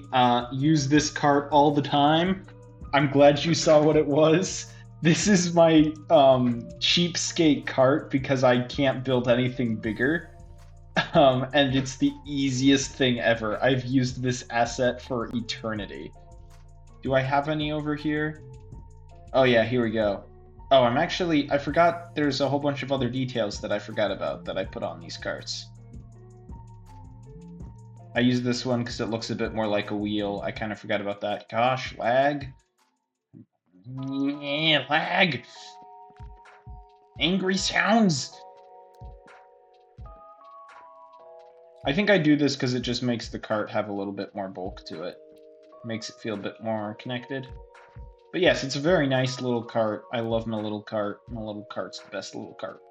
use this cart all the time. I'm glad you saw what it was. This is my cheapskate cart because I can't build anything bigger. And it's the easiest thing ever. I've used this asset for eternity. Do I have any over here? Oh yeah, here we go. Oh, I forgot there's a whole bunch of other details that I forgot about that I put on these carts. I use this one because it looks a bit more like a wheel. I kind of forgot about that. Gosh, lag. Yeah, lag. Angry sounds. I think I do this because it just makes the cart have a little bit more bulk to it. Makes it feel a bit more connected. But yes, it's a very nice little cart. I love my little cart. My little cart's the best little cart.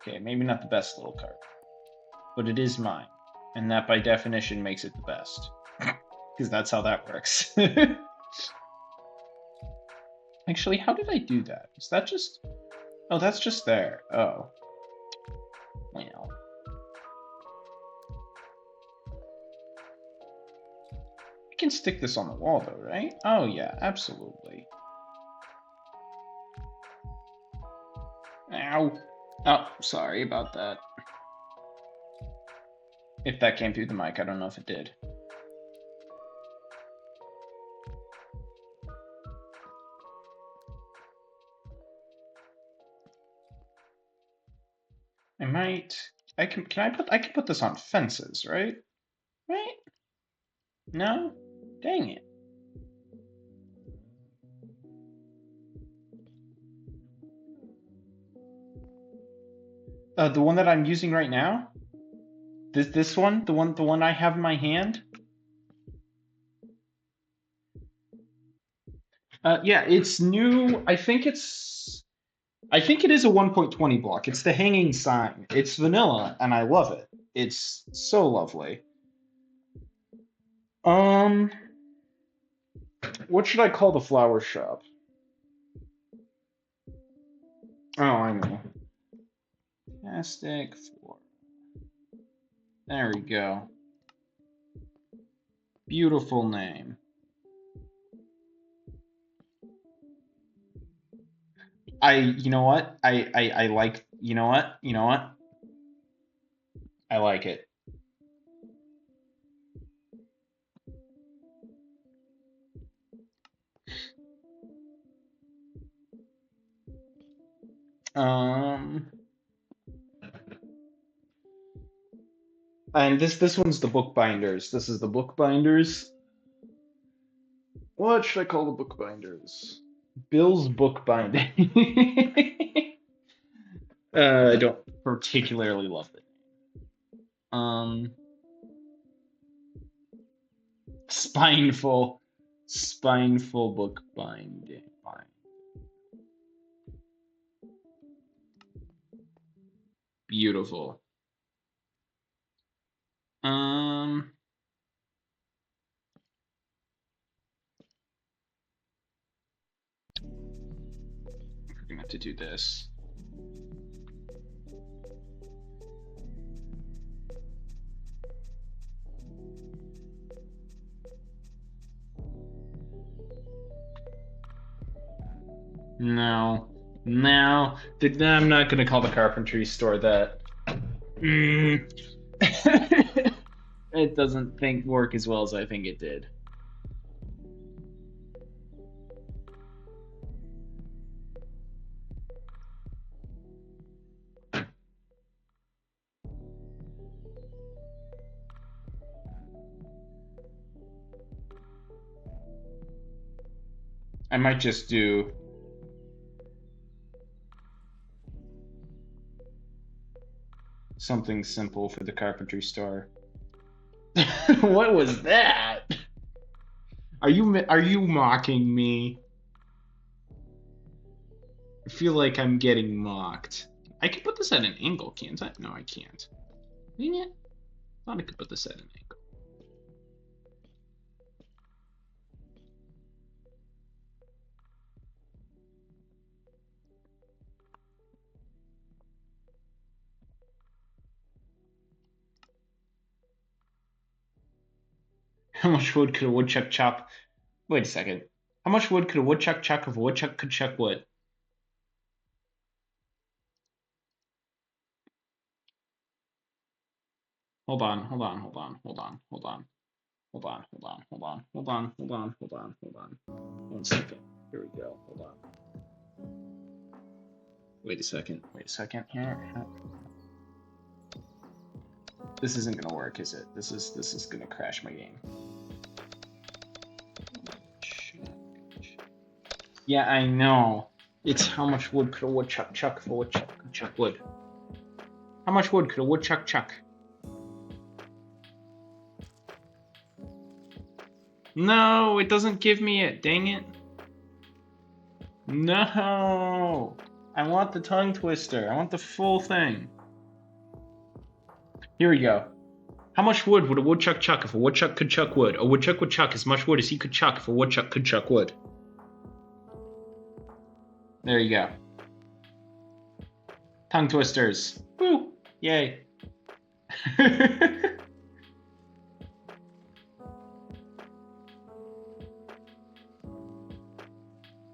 Okay, maybe not the best little cart, but it is mine. And that by definition makes it the best. Because that's how that works. Actually, how did I do that? Is that just... Oh, that's just there. Oh. Well. I can stick this on the wall though, right? Oh yeah, absolutely. Ow. Oh, sorry about that. If that came through the mic, I don't know if it did. I can put this on fences, right? Right? No? Dang it. The one that I'm using right now? This one? The one I have in my hand? Yeah, it's new. I think it is a 1.20 block. It's the hanging sign. It's vanilla, and I love it. It's so lovely. What should I call the flower shop? Oh, I know. Fantastic floor. There we go. Beautiful name. You know what? I like, you know what? You know what? I like it. And this one's the bookbinders. This is the bookbinders. What should I call the bookbinders? Bill's bookbinding. I don't particularly love it. Spineful bookbinding. Beautiful. We're gonna have to do this. No. I'm not gonna call the carpentry store that. It doesn't work as well as I think it did. I might just do. something simple for the carpentry store. What was that? Are you mocking me? I feel like I'm getting mocked. I can put this at an angle, can't I? No, I can't. Dang it. Thought I could put this at an angle. How much wood could a woodchuck chop? Wait a second. How much wood could a woodchuck chuck if a woodchuck could chuck wood? Hold on, hold on, hold on, hold on, hold on, hold on, hold on, hold on, hold on, hold on, hold on, hold on. 1 second. Here we go. Hold on. Wait a second. Wait a second. Here. This isn't gonna work, is it? This is gonna crash my game. Yeah, I know. It's how much wood could a woodchuck chuck if a woodchuck could chuck wood? How much wood could a woodchuck chuck? No, it doesn't give me it. Dang it. No. I want the tongue twister. I want the full thing. Here we go. How much wood would a woodchuck chuck if a woodchuck could chuck wood? A woodchuck would chuck as much wood as he could chuck if a woodchuck could chuck wood. There you go. Tongue twisters. Woo! Yay.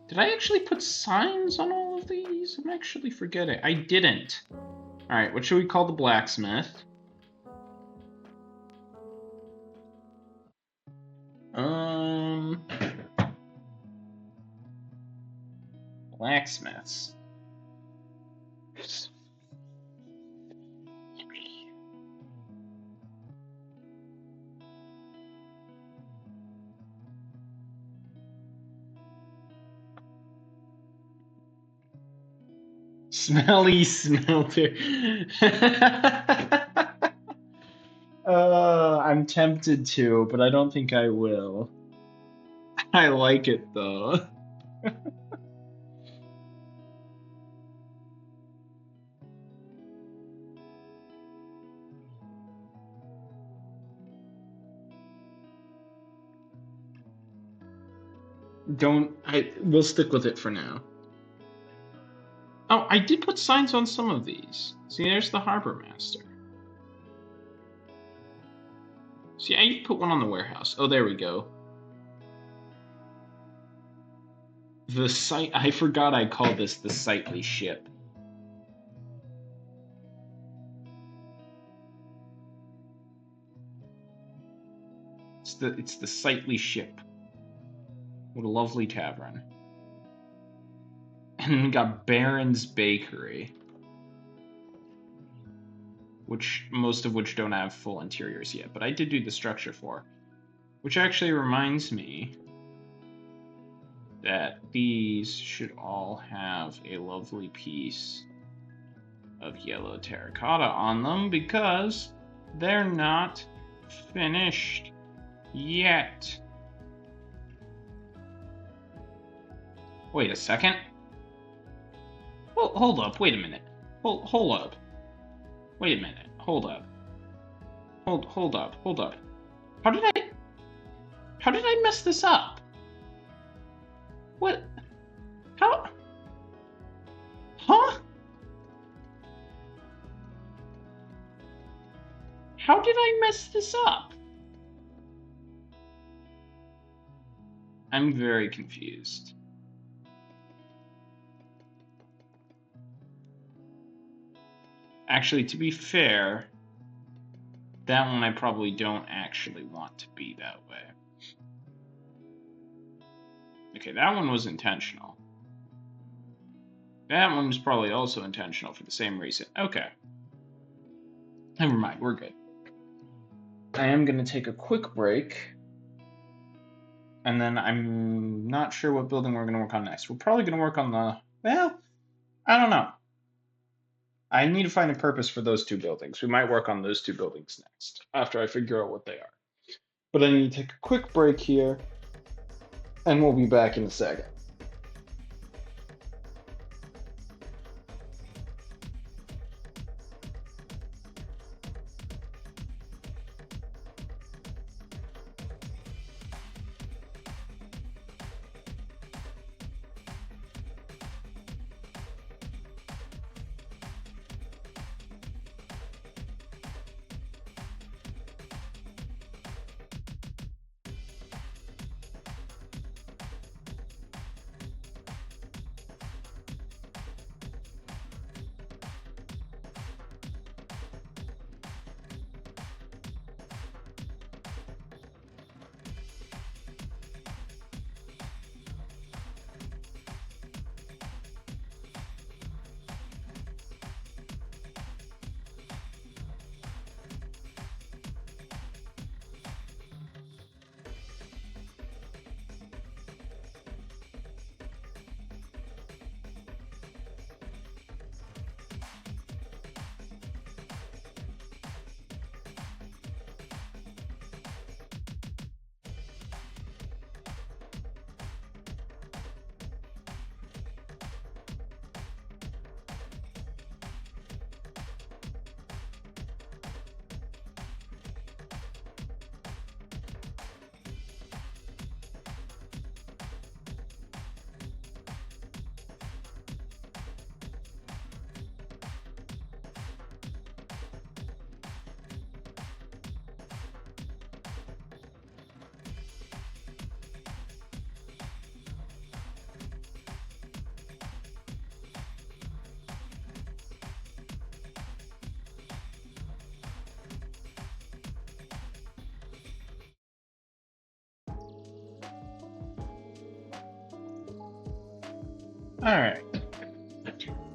Did I actually put signs on all of these? I'm actually forgetting. I didn't. Alright, what should we call the blacksmith? Blacksmiths. Smelly smelter. I'm tempted to, but I don't think I will. I like it though. We'll stick with it for now. Oh, I did put signs on some of these. See, there's the harbor master. See, I put one on the warehouse. Oh, there we go. The site. I forgot I called this the sightly ship. It's the sightly ship. What a lovely tavern. And we got Baron's Bakery, which most of which don't have full interiors yet, but I did do the structure for. Which actually reminds me that these should all have a lovely piece of yellow terracotta on them because they're not finished yet. Wait a second. Hold up, wait a minute. Hold up. Wait a minute. Hold up. Hold up. How did I mess this up? What? How? Huh? How did I mess this up? I'm very confused. Actually, to be fair, that one I probably don't actually want to be that way. Okay, that one was intentional. That one was probably also intentional for the same reason. Okay. Never mind, we're good. I am going to take a quick break. And then I'm not sure what building we're going to work on next. We're probably going to work on the... Well, I don't know. I need to find a purpose for those two buildings. We might work on those two buildings next, after I figure out what they are. But I need to take a quick break here, and we'll be back in a second. Alright.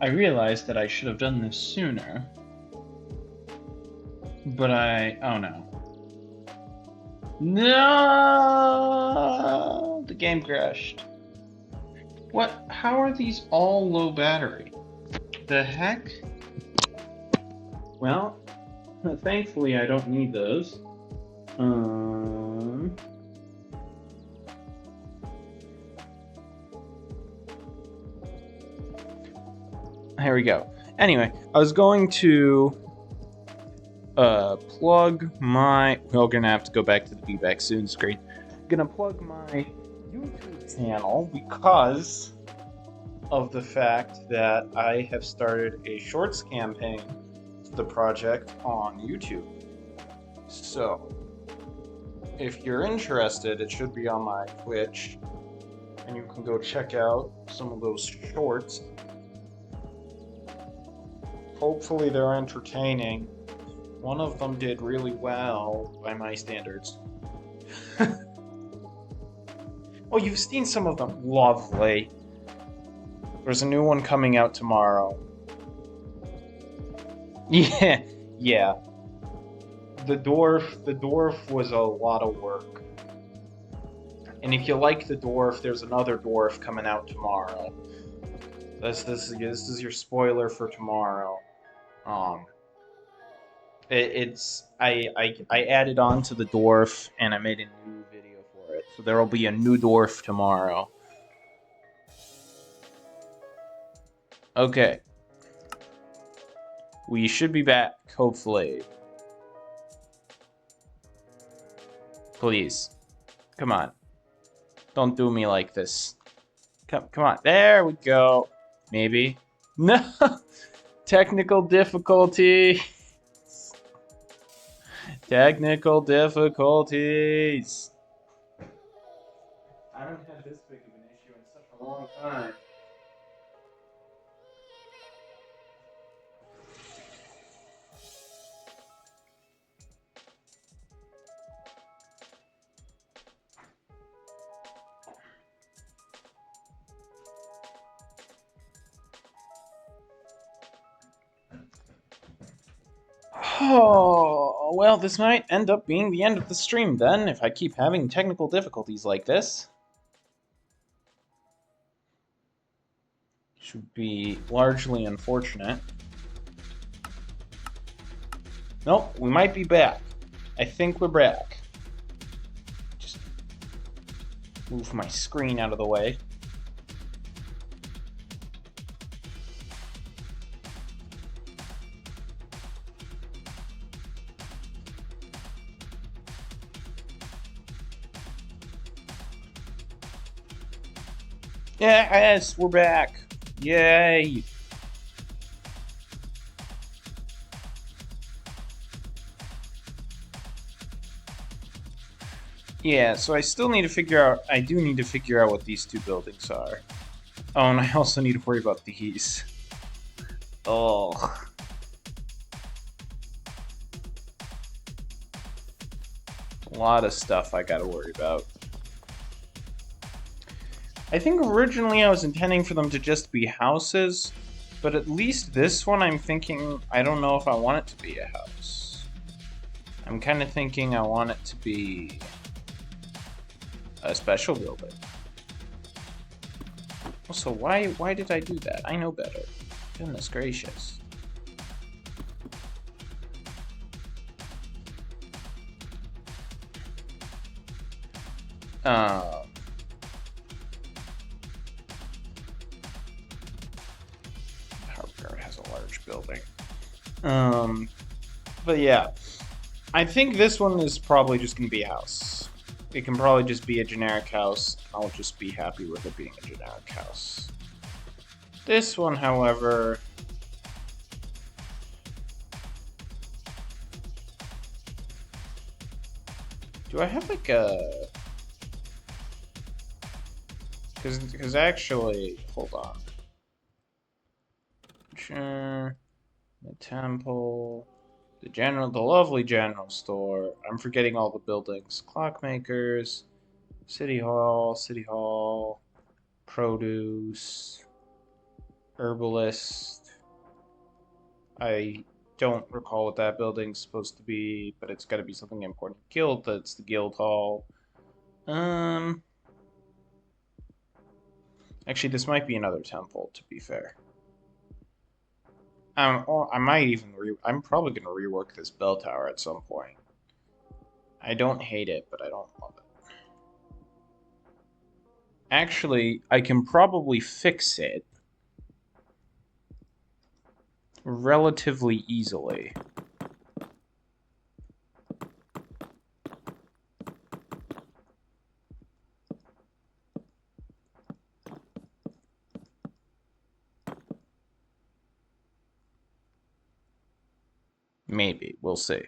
I realized that I should have done this sooner. But oh no. No! The game crashed. What? How are these all low battery? The heck? Well, thankfully I don't need those. Here we go. Anyway, I was going to plug my... We're gonna have to go back to the feedback soon screen. Gonna plug my YouTube channel because of the fact that I have started a shorts campaign for the project on YouTube. So, if you're interested, it should be on my Twitch, and you can go check out some of those shorts. Hopefully they're entertaining. One of them did really well by my standards. Oh, you've seen some of them. Lovely. There's a new one coming out tomorrow. Yeah. The dwarf was a lot of work. And if you like the dwarf, there's another dwarf coming out tomorrow. This is your spoiler for tomorrow. I added on to the dwarf and I made a new video for it. So there will be a new dwarf tomorrow. Okay. We should be back, hopefully. Please. Come on. Don't do me like this. Come on. There we go. Maybe. No! Technical difficulty. Technical difficulties. I haven't had this big of an issue in such a long time. Oh, well, this might end up being the end of the stream then, if I keep having technical difficulties like this. Should be largely unfortunate. Nope, we might be back. I think we're back. Just move my screen out of the way. Yes, we're back. Yay. Yeah, so I still need to figure out, I do need to figure out what these two buildings are. Oh, and I also need to worry about these. Oh. A lot of stuff I gotta worry about. I think originally I was intending for them to just be houses, but at least this one I'm thinking, I don't know if I want it to be a house. I'm kind of thinking I want it to be a special building. Also, why did I do that? I know better. Goodness gracious. Power Guard has a large building. But yeah, I think this one is probably just gonna be a house. It can probably just be a generic house. I'll just be happy with it being a generic house. This one, however, do I have like a... Because actually, hold on. Sure. The temple, the lovely general store. I'm forgetting all the buildings. Clockmakers, city hall, produce, herbalist. I don't recall what that building's supposed to be, but it's got to be something important. Guild, that's the guild hall. Actually, this might be another temple, to be fair. Or I might even I'm probably gonna rework this bell tower at some point. I don't hate it, but I don't love it. Actually, I can probably fix it relatively easily. Maybe, we'll see.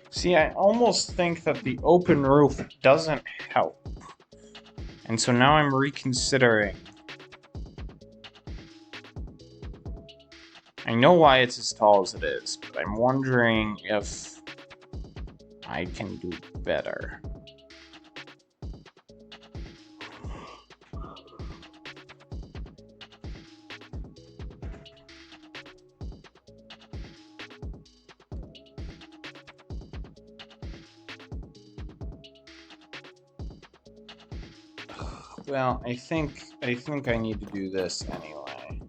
See, I almost think that the open roof doesn't help. And so now I'm reconsidering. I know why it's as tall as it is, but I'm wondering if I can do better. Well, I think I need to do this anyway.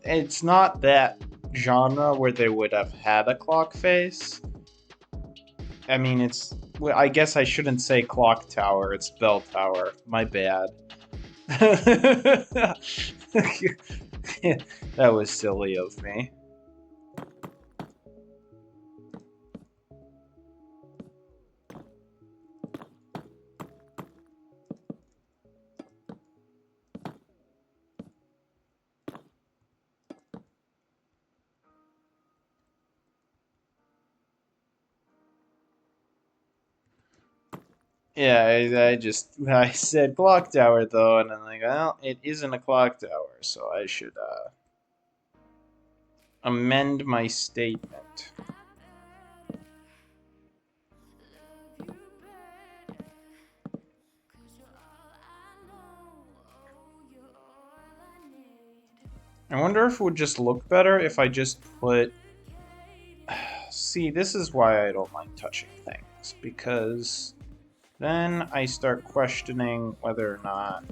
It's not that genre where they would have had a clock face. I mean, it's... Well, I guess I shouldn't say clock tower, it's bell tower. My bad. That was silly of me. Yeah, I said clock tower though, and I'm like, well, it isn't a clock tower, so I should amend my statement. I wonder if it would just look better if I just put... See, this is why I don't like touching things, because then I start questioning whether or not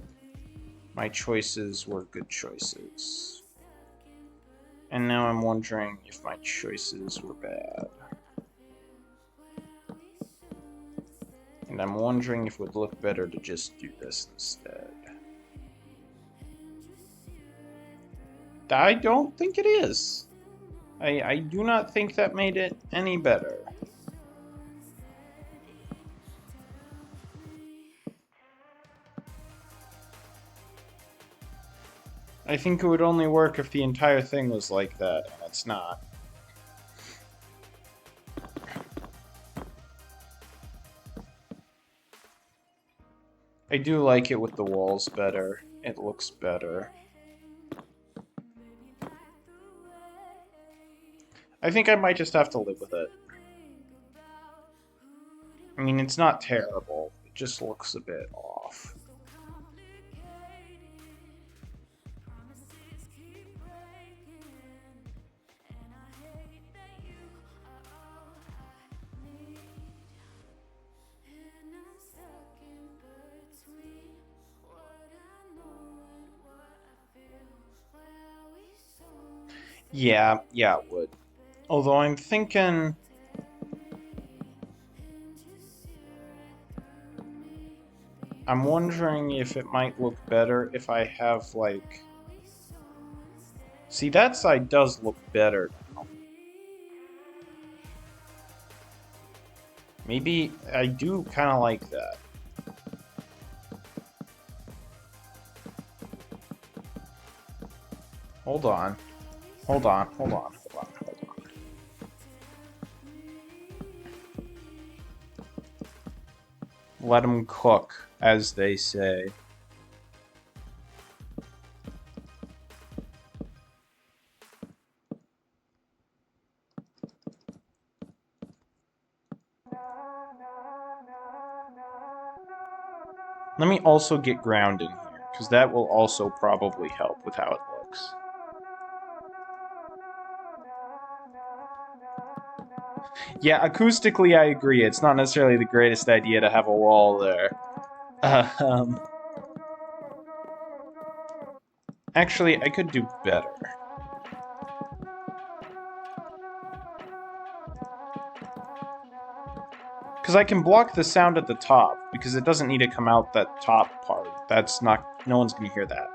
my choices were good choices. And now I'm wondering if my choices were bad. And I'm wondering if it would look better to just do this instead. I don't think it is. I do not think that made it any better. I think it would only work if the entire thing was like that, and it's not. I do like it with the walls better. It looks better. I think I might just have to live with it. I mean, it's not terrible. It just looks a bit off. Yeah, it would. Although I'm thinking... I'm wondering if it might look better if I have, like... See, that side does look better now. Maybe I do kind of like that. Hold on. Hold on. Let them cook, as they say. Let me also get ground in here, because that will also probably help with how it looks. Yeah, acoustically I agree. It's not necessarily the greatest idea to have a wall there. Actually, I could do better. Because I can block the sound at the top, because it doesn't need to come out that top part. That's not... no one's gonna hear that.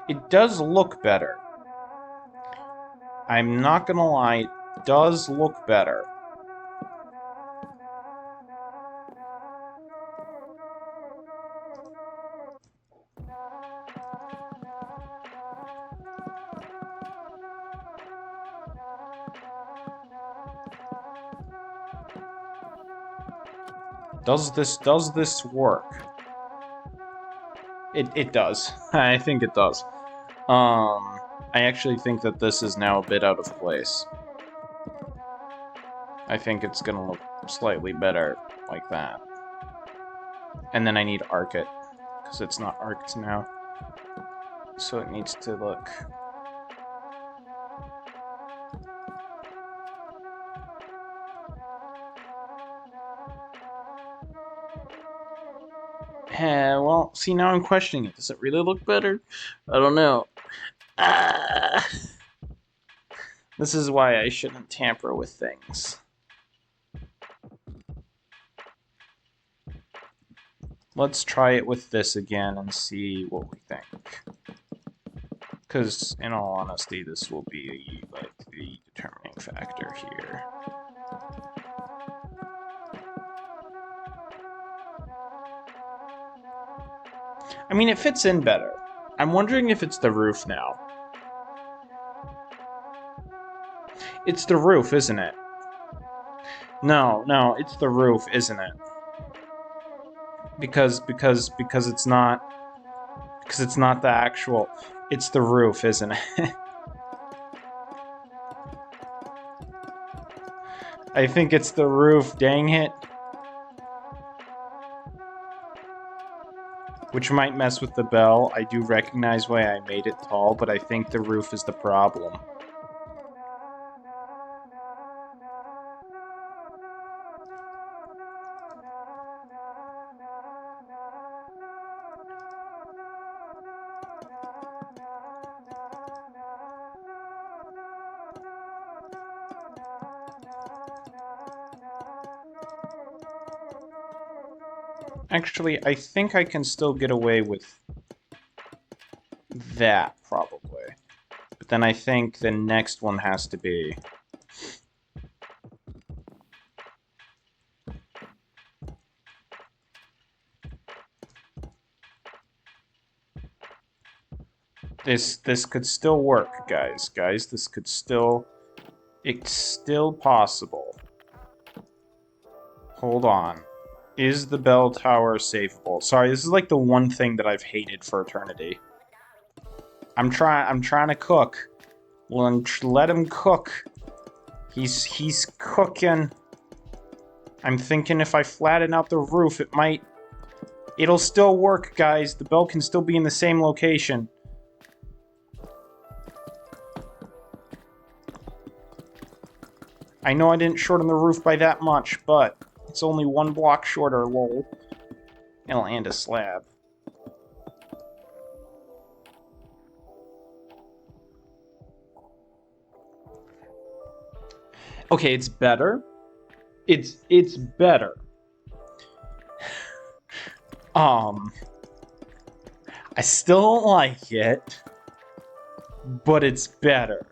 It does look better. I'm not gonna lie, it does look better. Does this work? It does. I think it does. I actually think that this is now a bit out of place. I think it's gonna look slightly better like that. And then I need to arc it, because it's not arced now. So it needs to look... well, see, now I'm questioning it. Does it really look better? I don't know. This is why I shouldn't tamper with things. Let's try it with this again and see what we think. Because, in all honesty, this will be, like, the determining factor here. I mean, it fits in better. I'm wondering if it's the roof now. It's the roof, isn't it? No, it's the roof, isn't it? Because it's not the actual. It's the roof, isn't it? I think it's the roof, dang it. Which might mess with the bell. I do recognize why I made it tall, but I think the roof is the problem. Actually, I think I can still get away with that, probably. But then I think the next one has to be... This could still work, guys. Guys, this could still... It's still possible. Hold on. Is the bell tower safeable? Sorry, this is like the one thing that I've hated for eternity. I'm trying to cook. Well, let him cook. He's cooking. I'm thinking if I flatten out the roof, it'll still work, guys. The bell can still be in the same location. I know I didn't shorten the roof by that much, but it's only 1 block shorter, lol. And a slab. Okay, it's better. It's better. I still don't like it, but it's better.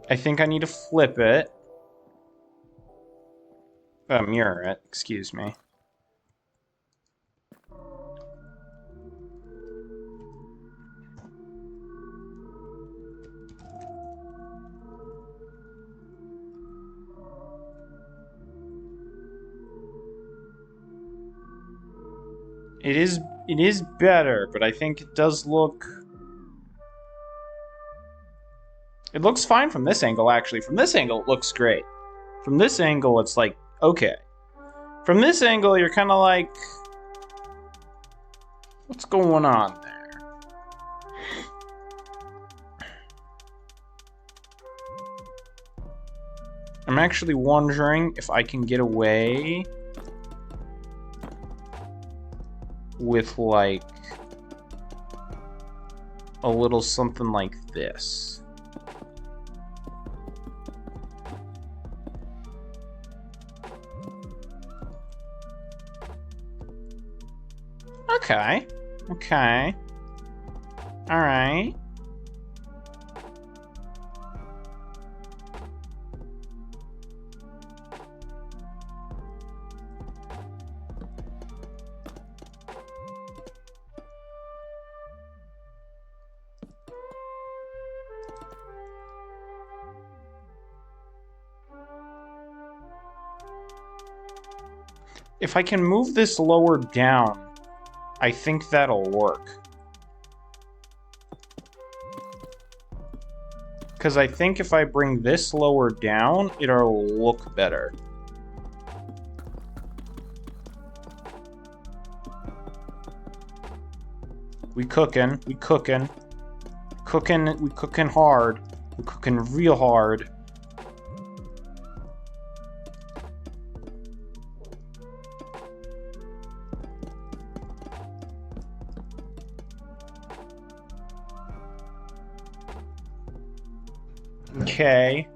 I think I need to flip it. Mirror it, excuse me. It is better, but I think it does look... It looks fine from this angle, actually. From this angle, it looks great. From this angle, it's like, okay. From this angle, you're kind of like... What's going on there? I'm actually wondering if I can get away with, like, a little something like this. Okay. Okay. Alright. If I can move this lower down, I think that'll work. Because I think if I bring this lower down, it'll look better. We cooking hard. We cooking real hard. Okay.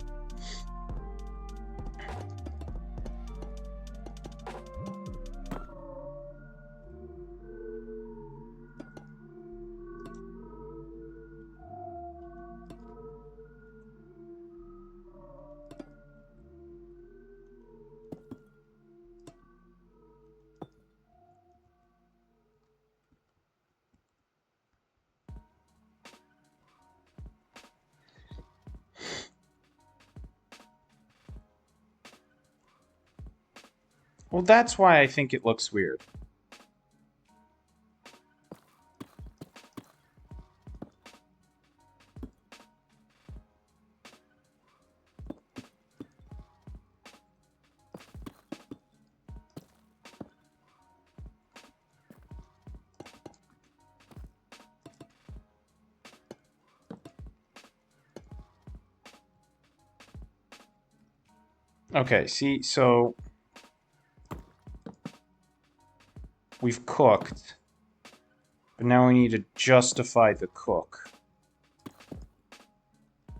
Well, that's why I think it looks weird. Okay, see, so we've cooked, but now we need to justify the cook.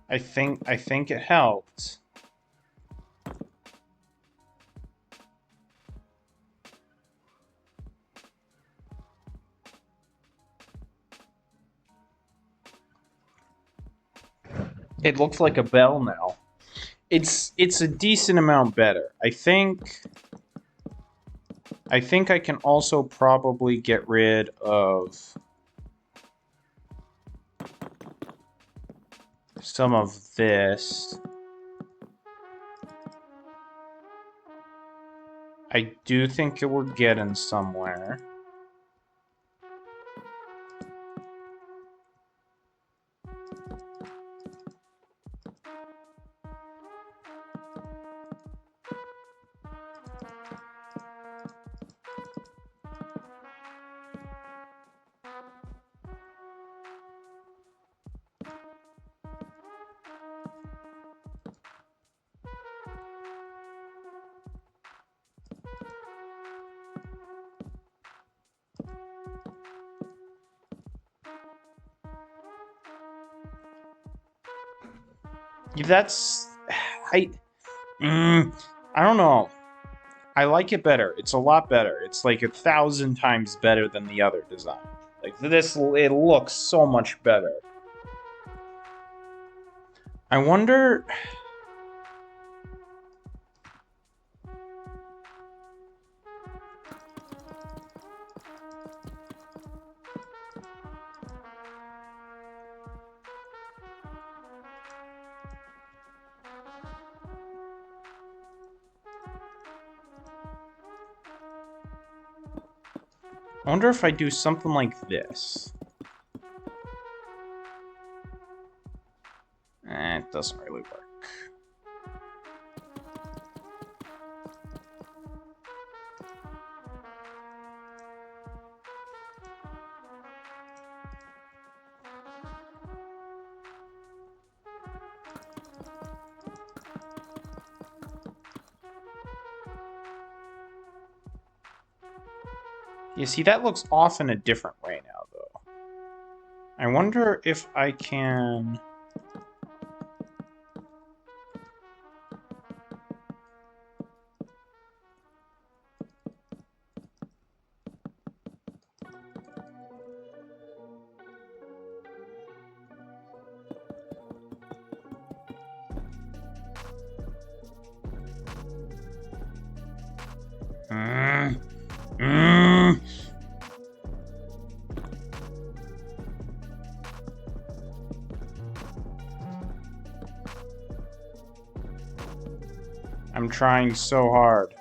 I think it helped. It looks like a bell now. It's a decent amount better. I think I can also probably get rid of some of this. I do think that we're getting somewhere. That's... I don't know. I like it better. It's a lot better. It's like 1,000 times better than the other design. Like this, it looks so much better. I wonder... I wonder if I do something like this. It doesn't really work. You see, that looks off in a different way now, though. I wonder if I can... I'm trying so hard.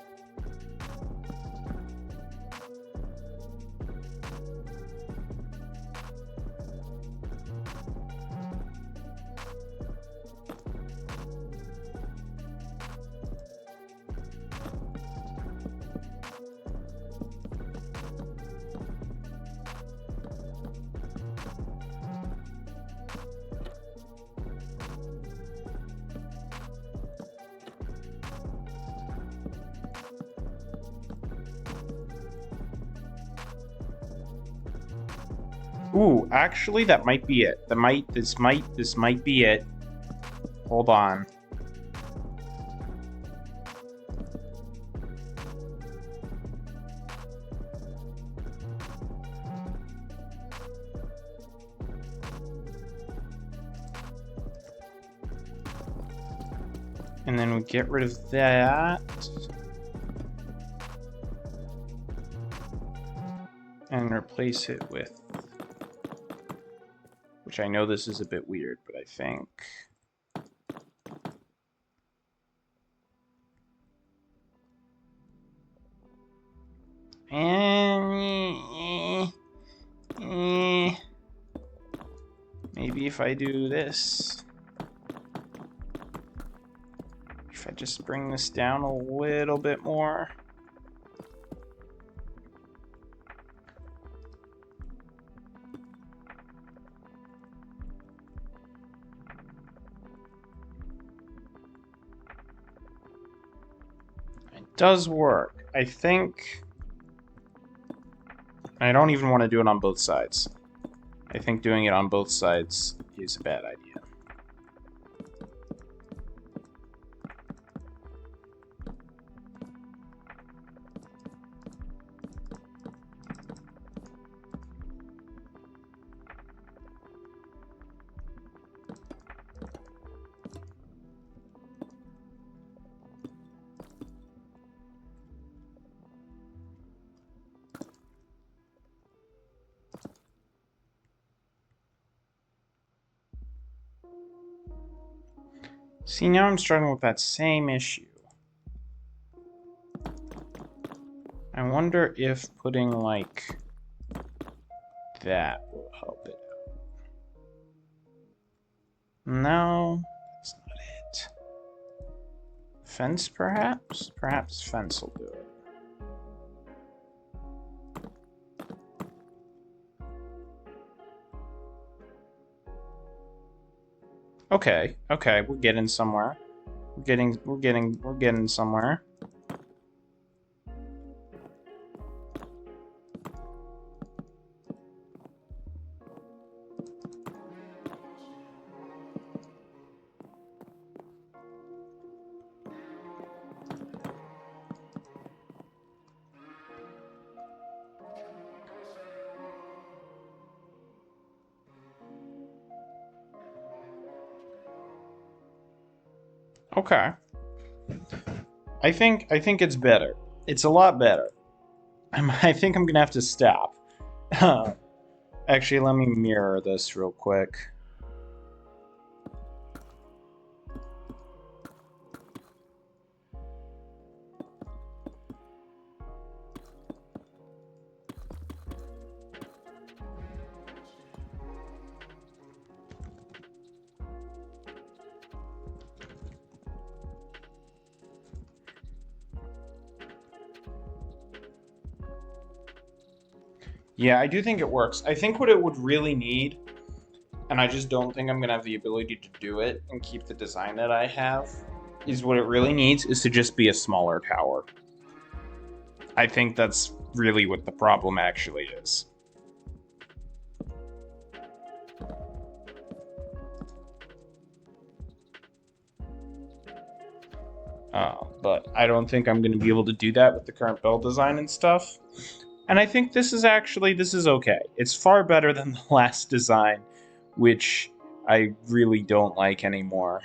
Ooh, actually, that might be it. This might be it. Hold on. And then we get rid of that. and replace it with, which I know this is a bit weird, but I think maybe if I do this, if I just bring this down a little bit more. It does work. I think I don't even want to do it on both sides. I think doing it on both sides is a bad idea. See, now I'm struggling with that same issue. I wonder if putting, like, that will help it out. No, that's not it. Fence, perhaps? Perhaps fence will do it. Okay, okay, we're getting somewhere. We're getting somewhere. Okay. I think it's better. It's a lot better. I think I'm gonna have to stop. Actually, let me mirror this real quick. Yeah, I do think it works. I think what it would really need, and I just don't think I'm going to have the ability to do it and keep the design that I have, is what it really needs is to just be a smaller tower. I think that's really what the problem actually is. But I don't think I'm going to be able to do that with the current build design and stuff. And I think this is okay. It's far better than the last design, which I really don't like anymore.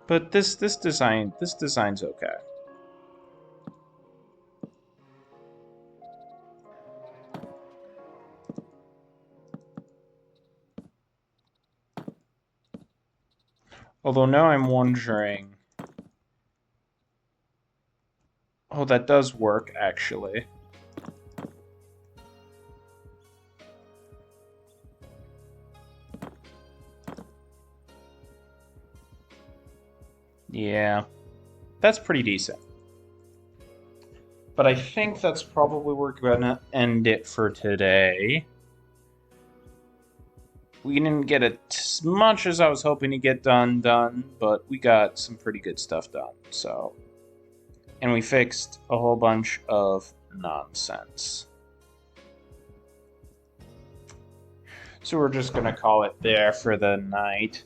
But this design's okay. Although now I'm wondering. Oh, that does work, actually. Yeah, that's pretty decent. But I think that's probably where we're gonna end it for today. We didn't get as much as I was hoping to get done, but we got some pretty good stuff done, so. And we fixed a whole bunch of nonsense. So we're just gonna call it there for the night.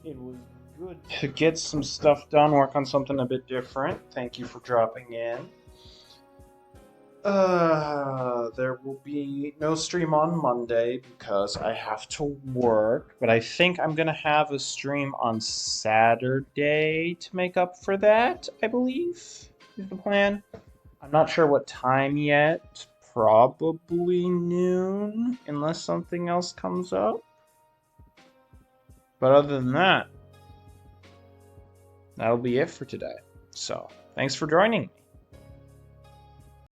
It was good to get some stuff done, work on something a bit different. Thank you for dropping in. There will be no stream on Monday because I have to work, but I think I'm gonna have a stream on Saturday to make up for that, I believe, is the plan. I'm not sure what time yet, probably noon, unless something else comes up. But other than that, that'll be it for today. So, thanks for joining me.